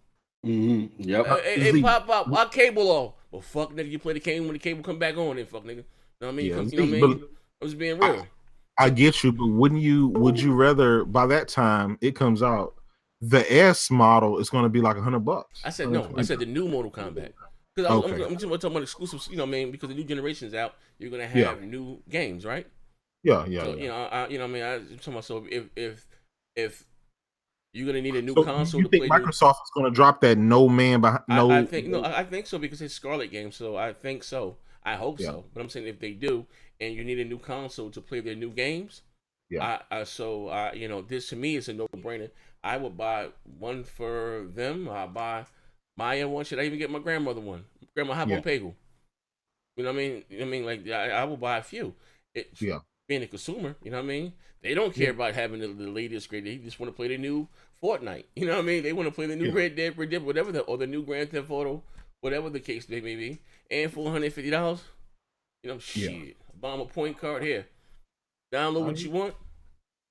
Mm-hmm. Yep. Hey, Pop, our cable off. Well, fuck nigga, you play the game when the cable come back on, then fuck nigga. You know what I mean? Yeah, you know what I mean? I'm just being real. I get you, but would you rather by that time it comes out, the S model is going to be like $100? I said no. I said the new Mortal Kombat. Because I'm talking about exclusives, you know what I mean? Because the new generation's out, you're gonna have new games, right? Yeah. So, you know what I mean? I'm talking about, so if you're gonna need a new console you to think play. Microsoft is gonna drop that I think so because it's Scarlett game, so I think so. I hope so. But I'm saying if they do, and you need a new console to play their new games, this to me is a no-brainer. I would buy one for them. I buy Maya one. Should I even get my grandmother one? Grandma, hop on Pagel. You know what I mean? Like I will buy a few. Being a consumer, you know what I mean? They don't care about having the latest grade. They just want to play the new Fortnite. You know what I mean? They want to play the new Red Dead, whatever or the new Grand Theft Auto, whatever the case may be. And for $150, shit. Bomb a point card here. Download what you want.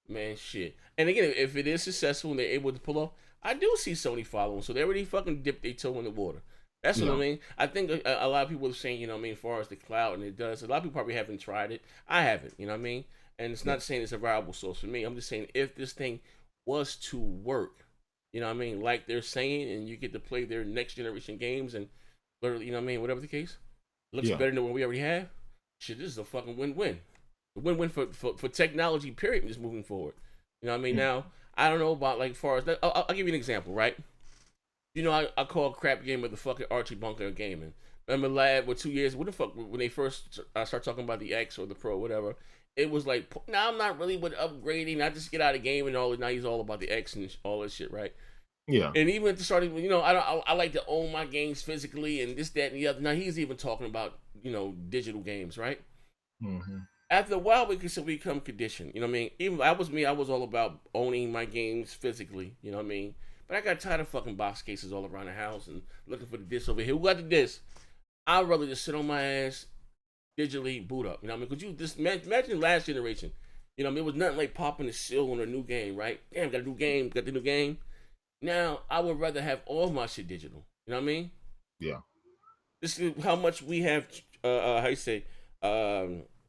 Man, shit. And again, if it is successful and they're able to pull off, I do see Sony following. So they already fucking dipped their toe in the water. That's what I mean. I think a lot of people are saying, as far as the cloud, and it does. A lot of people probably haven't tried it. I haven't, you know what I mean? And it's not saying it's a viable source for me. I'm just saying if this thing was to work, you know what I mean? Like they're saying, and you get to play their next generation games and literally, you know what I mean? Whatever the case, looks better than what we already have. Shit, this is a fucking win-win. A win-win for technology, period, just moving forward. You know what I mean? Now, I don't know about, like, far as that. I'll give you an example, right? I call crap game of the fucking Archie Bunker of gaming. Remember, lad, with 2 years, what the fuck, when they first start talking about the X or the Pro, whatever, it was like, now I'm not really with upgrading. I just get out of game and all. Now he's all about the X and all this shit, right? Yeah. And even at the starting, I like to own my games physically and this, that, and the other. Now he's even talking about, digital games, right? Mm-hmm. After a while, we could become conditioned. You know what I mean? Even I was all about owning my games physically. You know what I mean? But I got tired of fucking box cases all around the house and looking for the disc over here. Who got the disc? I'd rather just sit on my ass, digitally boot up. You know what I mean? Because you just imagine last generation. You know what I mean? It was nothing like popping the seal on a new game, right? Damn, got a new game. Got the new game. Now, I would rather have all my shit digital. You know what I mean? Yeah. This is how much we have,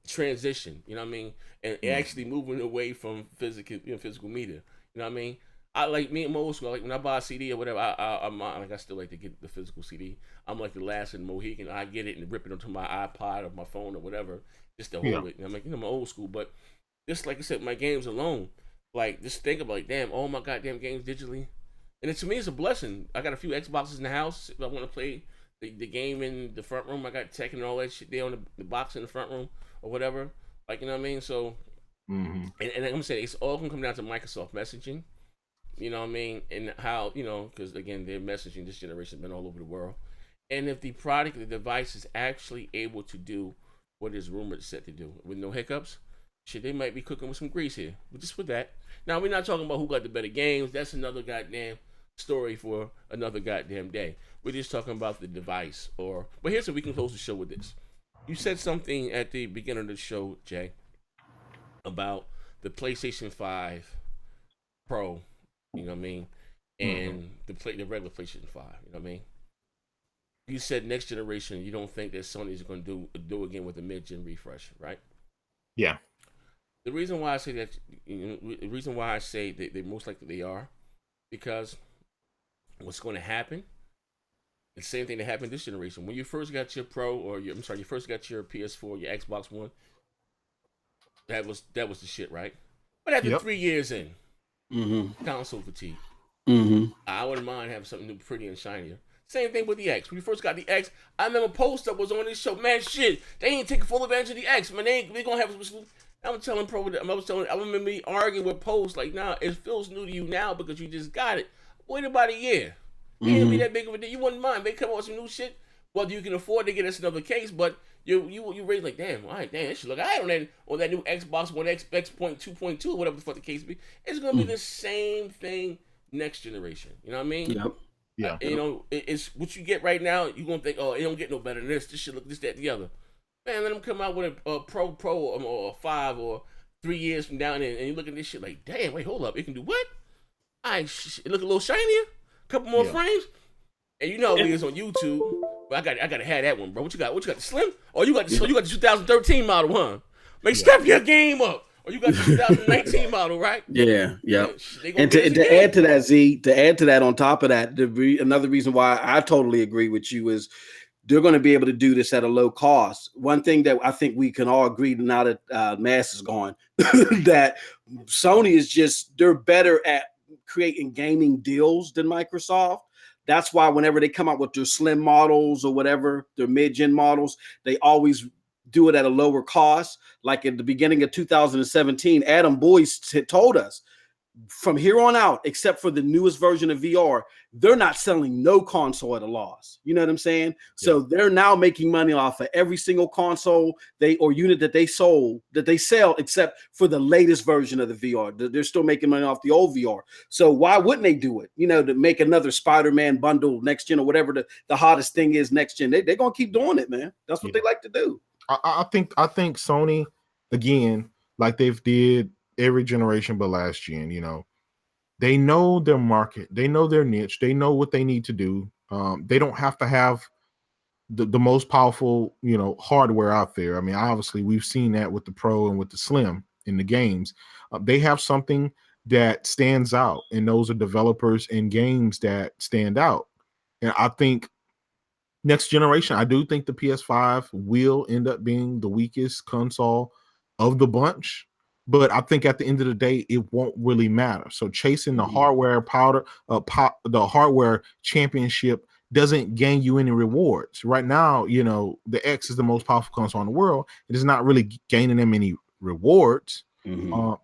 transition. You know what I mean? And actually moving away from physical media. You know what I mean? I like me and my old school. Like when I buy a CD or whatever, I still like to get the physical CD. I'm like the last in Mohican. I get it and rip it onto my iPod or my phone or whatever, just to hold it. And I'm like, I'm old school, but just like I said, my games alone, like just think about, like, damn, all my goddamn games digitally, and to me, it's a blessing. I got a few Xboxes in the house if I want to play the game in the front room. I got Tekken and all that shit there on the box in the front room or whatever. Like, you know what I mean? So, and I'm gonna say it's all gonna come down to Microsoft messaging. You know what I mean? And how, because again, their messaging this generation has been all over the world. And if the product, the device is actually able to do what is rumored set to do with no hiccups, shit, they might be cooking with some grease here. But just with that. Now, we're not talking about who got the better games. That's another goddamn story for another goddamn day. We're just talking about the device. But here's how we can close the show with this. You said something at the beginning of the show, Jay, about the PlayStation 5 Pro, you know what I mean, and the regular PlayStation 5, you know what I mean. You said next generation, you don't think that Sony is going to do again with a mid-gen refresh, right? Yeah. The reason why I say that, the reason why I say that they most likely they are, because what's going to happen, the same thing that happened this generation. When you first got your Pro, you first got your PS4, your Xbox One, that was the shit, right? But after 3 years in, console fatigue. I wouldn't mind having something new, pretty and shinier. Same thing with the X. When you first got the X, I remember Post Up was on this show. Man, shit, they ain't taking full advantage of the X. Man, they gonna have. I'm telling Pro. I remember me arguing with Post like, nah, it feels new to you now because you just got it. Wait about a year. It ain't be that big of a deal. You wouldn't mind. They come out with some new shit. Whether you can afford to get us another case, but you raise like, damn, all right, damn, that should look alright on that new Xbox One X 2.2, whatever the fuck the case be. It's gonna be the same thing next generation. You know what I mean? Yep. Yeah. It's what you get right now. You gonna think, oh, it don't get no better than this. This should look this, that, the other. Man, let them come out with a Pro or a 5 or 3 years from down there, and you look at this shit like, damn, wait, hold up, it can do what? It look a little shinier, couple more frames, and you know it is on YouTube. But I gotta have that one, bro. What you got? The Slim? Or you got the 2013 model, huh? Step your game up. Or you got the 2019 model, right? Yeah. And to add to that, Z, on top of that, another reason why I totally agree with you is they're going to be able to do this at a low cost. One thing that I think we can all agree now that Mass is gone, that Sony is they're better at creating gaming deals than Microsoft. That's why whenever they come out with their slim models or whatever, their mid-gen models, they always do it at a lower cost. Like at the beginning of 2017, Adam Boyce told us from here on out, except for the newest version of VR, they're not selling no console at a loss. You know what I'm saying? Yeah. So they're now making money off of every single console unit that they sell, except for the latest version of the VR. They're still making money off the old VR. So why wouldn't they do it? To make another Spider-Man bundle next gen or whatever the hottest thing is next gen. They're gonna keep doing it, man. That's what they like to do. I think Sony, again, like they've did every generation but last gen, they know their market, they know their niche, they know what they need to do. They don't have to have the most powerful, hardware out there. I mean, obviously we've seen that with the Pro and with the Slim in the games. They have something that stands out, and those are developers and games that stand out. And I think next generation, I do think the PS5 will end up being the weakest console of the bunch, but I think at the end of the day, it won't really matter. So chasing the hardware the hardware championship doesn't gain you any rewards. Right now, the X is the most powerful console in the world. It is not really gaining them any rewards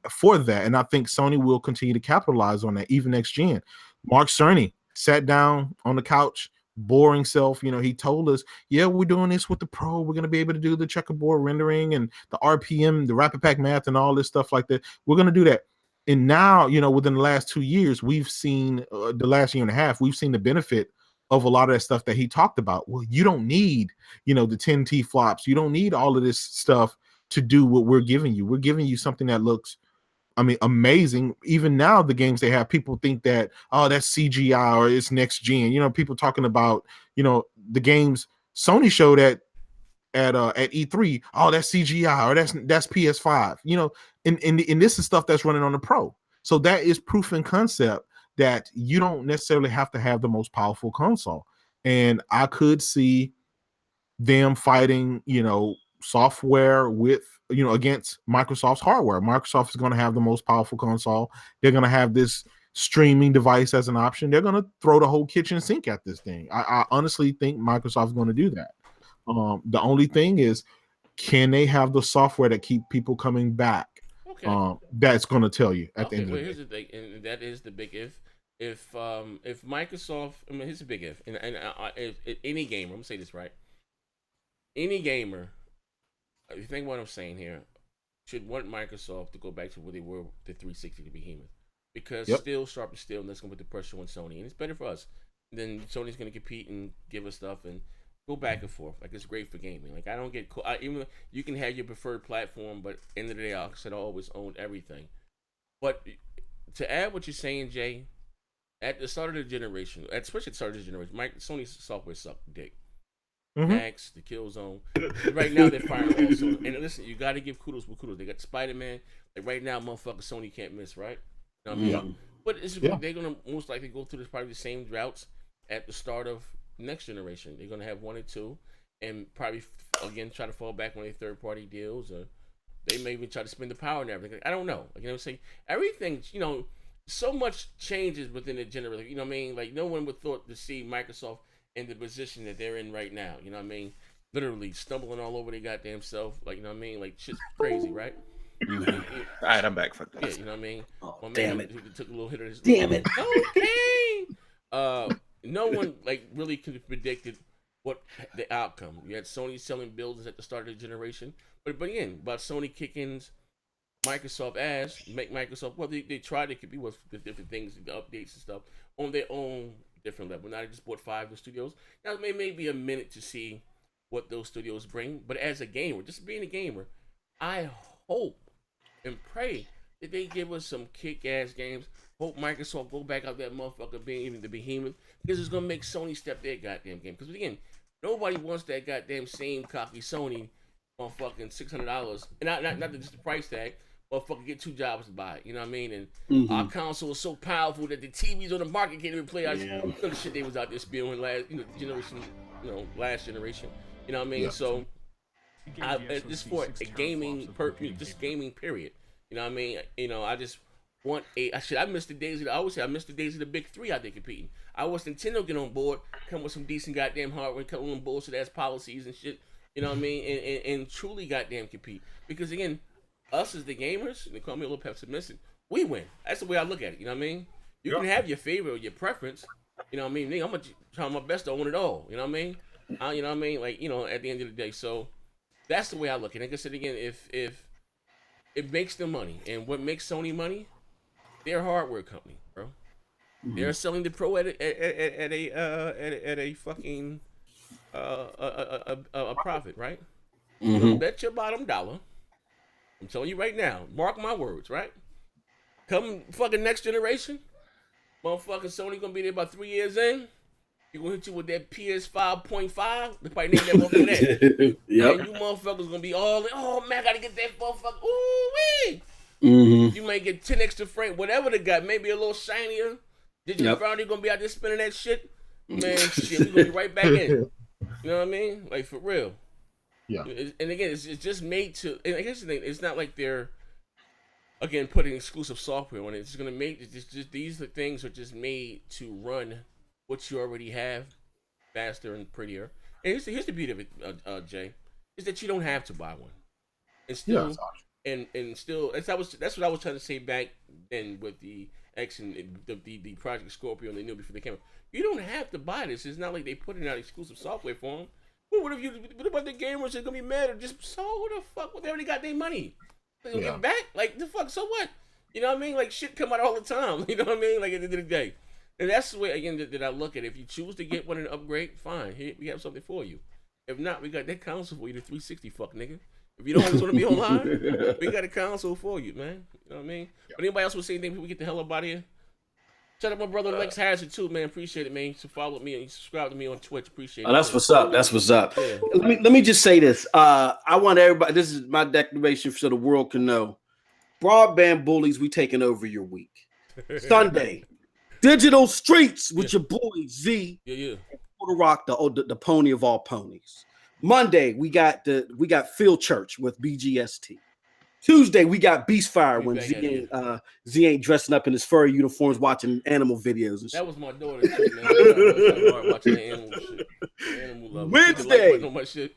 for that. And I think Sony will continue to capitalize on that even next gen. Mark Cerny sat down on the couch, boring self, he told us, yeah, we're doing this with the Pro. We're going to be able to do the checkerboard rendering and the RPM, the rapid pack math and all this stuff like that. We're going to do that. And now, within the last 2 years, we've seen the last year and a half, we've seen the benefit of a lot of that stuff that he talked about. Well, you don't need, the 10T flops. You don't need all of this stuff to do what we're giving you. We're giving you something that looks, amazing. Even now, the games they have, people think that, oh, that's CGI or it's next gen. People talking about, the games Sony showed at E3. Oh, that's CGI or that's PS5. And this is stuff that's running on the Pro. So that is proof in concept that you don't necessarily have to have the most powerful console. And I could see them fighting, software with against Microsoft's hardware. Microsoft is going to have the most powerful console. They're going to have this streaming device as an option, they're going to throw the whole kitchen sink at this thing. I honestly think Microsoft's going to do that. The only thing is, can they have the software that keep people coming back? Okay. That's going to tell you at the end of the day. Here's the thing, and that is the big if. If Microsoft, I mean, here's a big if, and if any gamer, I'm gonna say this right, any gamer, if you think what I'm saying here, should want Microsoft to go back to where they were, the 360 to behemoth, because still sharp is still, and that's gonna put the pressure on Sony, and it's better for us. Then Sony's gonna compete and give us stuff and go back and forth. Like, it's great for gaming. Like, I don't get even you can have your preferred platform, but end of the day, I said I always owned everything. But to add what you're saying, Jay. At the start of the generation, especially at the start of the generation, Sony's software sucked dick. Max, the Killzone. Right now, they're firing also. And listen, you got to give kudos with kudos. They got Spider-Man. Like, right now, motherfucker, Sony can't miss, right? You know what I mean? But they're going to most likely go through this probably the same routes at the start of next generation. They're going to have 1 or 2 and probably, again, try to fall back on their third-party deals. Or they may even try to spend the power and everything. I don't know. Like, you know what I'm saying? Everything, you know, so much changes within the generation. You know what I mean? Like, no one would thought to see Microsoft in the position that they're in right now. You know what I mean? Literally stumbling all over their goddamn self. Like, you know what I mean? Like, shit's crazy, right? All right, I'm back. Fuck this. Yeah, you know what I mean? Oh, damn it. Took a little hit of his. Damn it. Okay. No one, like, really could have predicted what the outcome. You had Sony selling buildings at the start of the generation. But again, about Sony kicking Microsoft ass, make Microsoft, well, they tried to compete with the different things, the updates and stuff on their own different level. Now they just bought 5 new studios. Now it may be a minute to see what those studios bring, but as a gamer, just being a gamer, I hope and pray that they give us some kick-ass games. Hope Microsoft go back out that motherfucker being even the behemoth, because it's gonna make Sony step their goddamn game. Because again, nobody wants that goddamn same cocky Sony on fucking $600, and not just the price tag. Motherfucker get 2 jobs to buy it, you know what I mean? And our console is so powerful that the TVs on the market can't even play. You know, the shit they was out there spewing last generation. You know what I mean? So, this for a gaming this gaming period. You know what I mean? You know, I just want I miss the days of I always say I miss the days of the big 3 out there competing. I wish Nintendo get on board, come with some decent goddamn hardware, come with bullshit ass policies and shit. You know what I mean? And truly goddamn compete. Because again, us as the gamers, they call me a little pessimistic, we win. That's the way I look at it. You know what I mean? You can have your favorite or your preference. You know what I mean? I'm gonna try my best to own it all. You know what I mean? You know what I mean? Like, you know, at the end of the day. So that's the way I look at it. Like I said again, if it makes them money, and what makes Sony money, they're a hardware company, bro. They're selling the Pro at a fucking a profit, right? So bet your bottom dollar. I'm telling you right now, mark my words, right? Come fucking next generation, motherfucking Sony gonna be there about 3 years in. You're gonna hit you with that PS 5.5. They probably name that motherfucker that. Yep. And you motherfuckers gonna be all, oh man, I gotta get that motherfucker. Ooh wee. You may get 10 extra frame, whatever they got, maybe a little shinier. Digital Foundry gonna be out there spinning that shit. Man, shit, we gonna be right back in. You know what I mean? Like, for real. Yeah. And again, it's just made to. And I guess the thing, it's not like they're again putting exclusive software on it. It's gonna make these things are just made to run what you already have faster and prettier. And here's the beauty of it, Jay, is that you don't have to buy one. And still, and still, that's what I was trying to say back then with the X and the Project Scorpio and the new before they came out. You don't have to buy this. It's not like they putting out exclusive software for them. Well, what about the gamers that gonna be mad or just so what the fuck? They already got their money. They gonna get back? Like, the fuck, so what? You know what I mean? Like, shit come out all the time. You know what I mean? Like, at the end of the day. And that's the way, again, that I look at it. If you choose to get one and upgrade, fine. Here, we have something for you. If not, we got that console for you, the 360, fuck, nigga. If you don't want to be online, we got a console for you, man. You know what I mean? But anybody else would say anything before we get the hell up out of here? Shout out my brother Lex Hazard too, man. Appreciate it, man. So follow me and subscribe to me on Twitch. Appreciate it. That's what's up. That's what's up. Yeah. Let me just say this. I want everybody. This is my declaration so the world can know. Broadband bullies, we taking over your week. Sunday, digital streets with your boy Z. Yeah. Puerto Rock, the pony of all ponies. Monday, we got Field Church with BGST. Tuesday, we got Beast Fire when Z ain't dressing up in his furry uniforms watching animal videos and shit. That was my daughter too, man. I was watching the animal shit. Animal love. Wednesday. No much shit.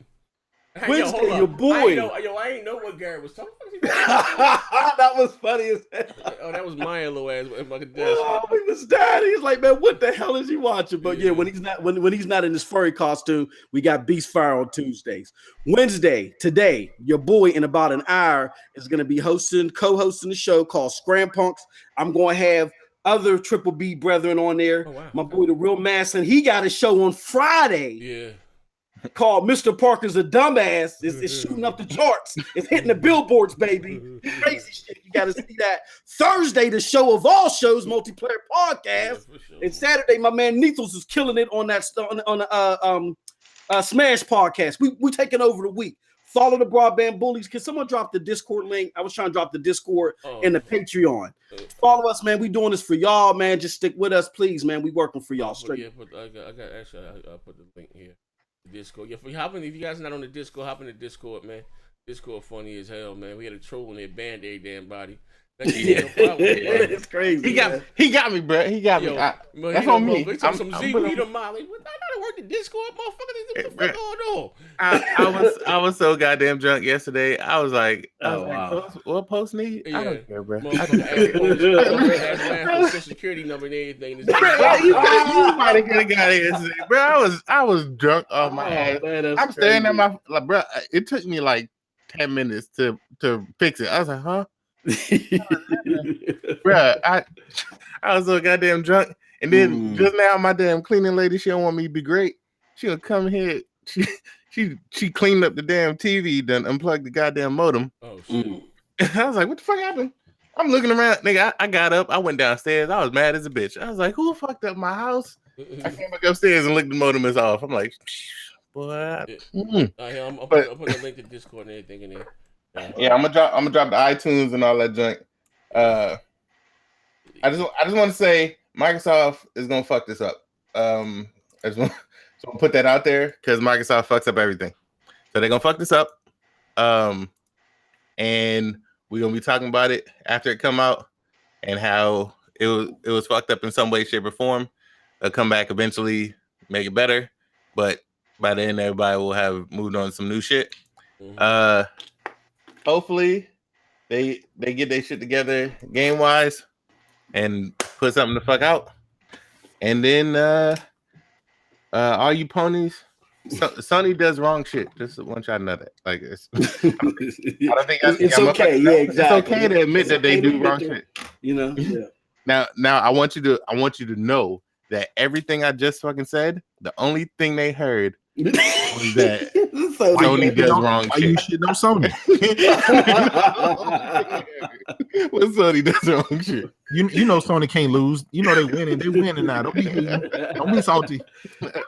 Wednesday, your boy. I ain't know what Garrett was talking about. That was funny as hell. Oh, that was Maya little ass. Oh, he was daddy. He's like, man, what the hell is he watching? But yeah, when he's not in his furry costume, we got Beast Fire on Tuesdays. Wednesday, today, your boy in about an hour is going to be co-hosting the show called Scram Punks. I'm going to have other Triple B brethren on there. Oh, wow. My boy, the Real Masson, he got a show on Friday. Yeah. Called Mr. Parker's a Dumbass. It's shooting up the charts. It's hitting the billboards, baby. Crazy shit. You got to see that. Thursday, the show of all shows, Multiplayer Podcast. Yeah, and Saturday, my man Nethos is killing it on that Smash Podcast. We taking over the week. Follow the Broadband Bullies. Can someone drop the Discord link? I was trying to drop the Discord and the Patreon. Follow us, man. We doing this for y'all, man. Just stick with us, please, man. We working for y'all straight. Yeah, I'll put the link here. Discord. Yeah, if you guys are not on the Discord, hop in the Discord, man. Discord funny as hell, man. We had a troll in there, banned every damn body. It's crazy. He got me, bro. He got me. That's on me. I'm some Z weed on Molly. I gotta work the Discord, motherfucker. What the fuck going on? I was so goddamn drunk yesterday. I was like, what post need? Yeah. I don't care, bro. Social security number and everything. You might have got here today, bro. I was drunk off my ass. Man, I'm staring at my bro. It took me like 10 minutes to fix it. I was like, huh? Bruh, I was so goddamn drunk, and then just now my damn cleaning lady, she don't want me to be great. She'll come here. She cleaned up the damn TV, then unplugged the goddamn modem. Oh shit! I was like, what the fuck happened? I'm looking around, nigga. I got up, I went downstairs. I was mad as a bitch. I was like, who fucked up my house? I came back upstairs and looked the modem is off. I'm like, boy. I'll put a link to Discord and everything in there. Yeah, I'm gonna drop the iTunes and all that junk. I just want to say Microsoft is gonna fuck this up. I just want to put that out there because Microsoft fucks up everything. So they're gonna fuck this up. And we're gonna be talking about it after it come out and how it was fucked up in some way, shape, or form. They'll come back eventually, make it better, but by then everybody will have moved on to some new shit. Hopefully, they get their shit together game wise and put something the fuck out. And then all you ponies, Sony does wrong shit. Just want y'all to know that. Like I don't think it's okay. Yeah, exactly. It's okay to admit that they do wrong shit. You know. Yeah. Now I want you to know that everything I just fucking said, the only thing they heard was that Sony does wrong shit. Why you shitting on Sony? When Sony does wrong shit. You know Sony can't lose. You know they winning. They winning now. Don't be hating. Don't be salty.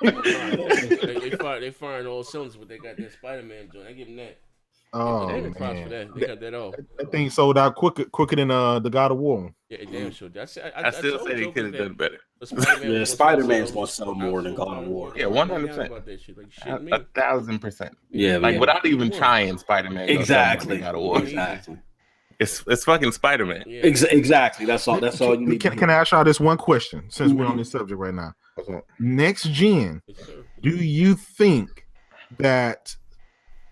They firing all cylinders, but they got that Spider-Man joint. I give them that. Oh, they props for that. They got that off. That thing sold out quicker than the God of War. Yeah, damn sure. I still say they could have done better. Spider-Man's gonna sell more than God of War. Yeah, 100%. 1,000%. Yeah, like without even trying, Spider-Man. Exactly. God of War. Exactly. It's fucking Spider-Man. Yeah. Exactly. That's all you need. Can I ask y'all this one question since we're on this subject right now? Next gen, do you think that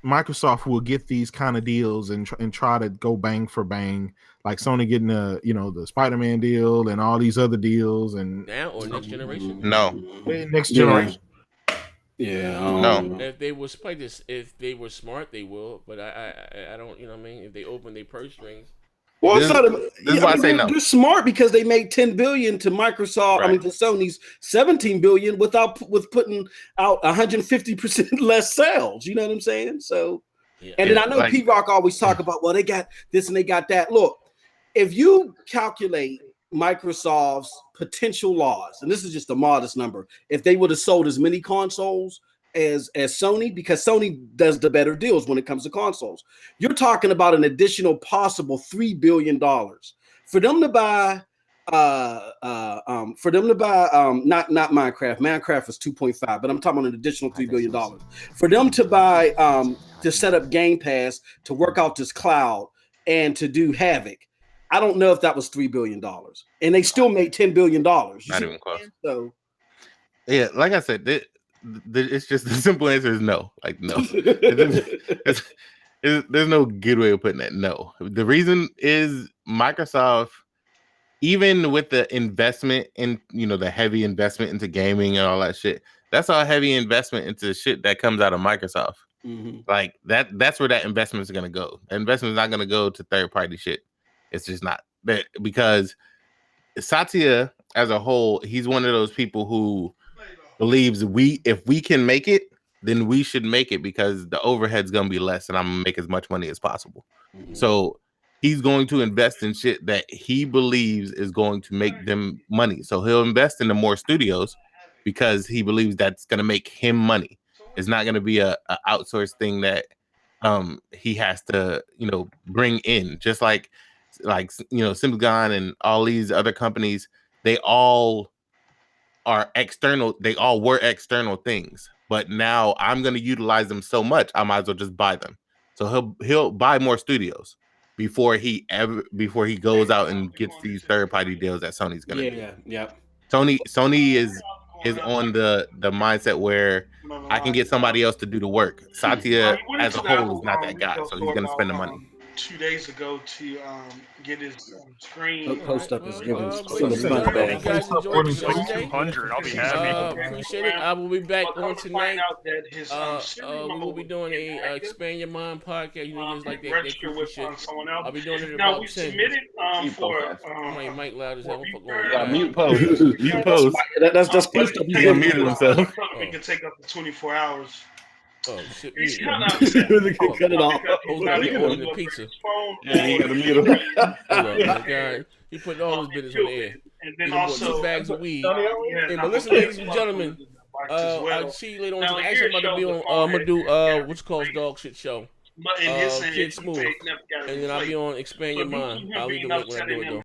Microsoft will get these kind of deals and try to go bang for bang, like Sony getting the Spider-Man deal and all these other deals and now or next generation? No, next generation. Yeah, no. If they was play this, if they were smart, they will. But I don't. You know what I mean? If they open their purse strings. Well, this is why I say no. They're smart because they made $10 billion to Microsoft. Right. I mean, to Sony's $17 billion with putting out 150% less sales. You know what I'm saying? So, and then I know P-Rock always talk about, well, they got this and they got that. Look, if you calculate Microsoft's potential loss, and this is just a modest number, if they would have sold as many consoles as Sony, because Sony does the better deals when it comes to consoles, you're talking about an additional possible $3 billion for them to buy. Not Minecraft. Minecraft was 2.5, but I'm talking about an additional $3 billion for them to buy to set up Game Pass, to work out this cloud, and to do Havoc. I don't know if that was $3 billion, and they still made $10 billion. Not even close. So, yeah, like I said, it's just the simple answer is no. Like no, there's no good way of putting that. No, the reason is Microsoft, even with the investment in the heavy investment into gaming and all that shit. That's all heavy investment into shit that comes out of Microsoft. mm-hmm. Like that's where that investment is going to go. The investment is not going to go to third party shit. It's just not that, because Satya as a whole, he's one of those people who believes if we can make it, then we should make it, because the overhead's going to be less and I'm going to make as much money as possible. Mm-hmm. So he's going to invest in shit that he believes is going to make them money. So he'll invest into more studios because he believes that's going to make him money. It's not going to be a outsourced thing that he has to, bring in. Just like Simpligon and all these other companies, they all are external. They all were external things, but now I'm going to utilize them so much, I might as well just buy them. So he'll buy more studios before he goes out and gets these third party deals that Sony's going to do. Yeah. Sony is on the mindset where I can get somebody else to do the work. Satya as a whole is not that guy, so he's going to spend the money. 2 days ago to get his screen. Post up his giving you guys enjoyed the show today. 200, I'll be happy. Appreciate it. I will be back on tonight. We We will be doing a Expand Your Mind podcast. You niggas like that cookie shit. I'll be doing it at Now about we 10. submitted for Mike loud as hell. Mute post. Mute post. That's just post up. He muted himself. We can take up to 24 hours. Oh shit! He's Me. kind of upset. Cut it off. Ordering the pizza. Yeah, you got to mute him. Hold on, this guy. He put all his business on the air. And then He bought also 2 bags of weed. yeah, Hey, but listen, ladies and gentlemen, I'll see you later on tonight. Actually, I'm about to be on. I'm gonna do what's called dog shit show. But in his Kid Smooth, and then I'll be on Expand Your Mind. I'll leave the link when I do it though.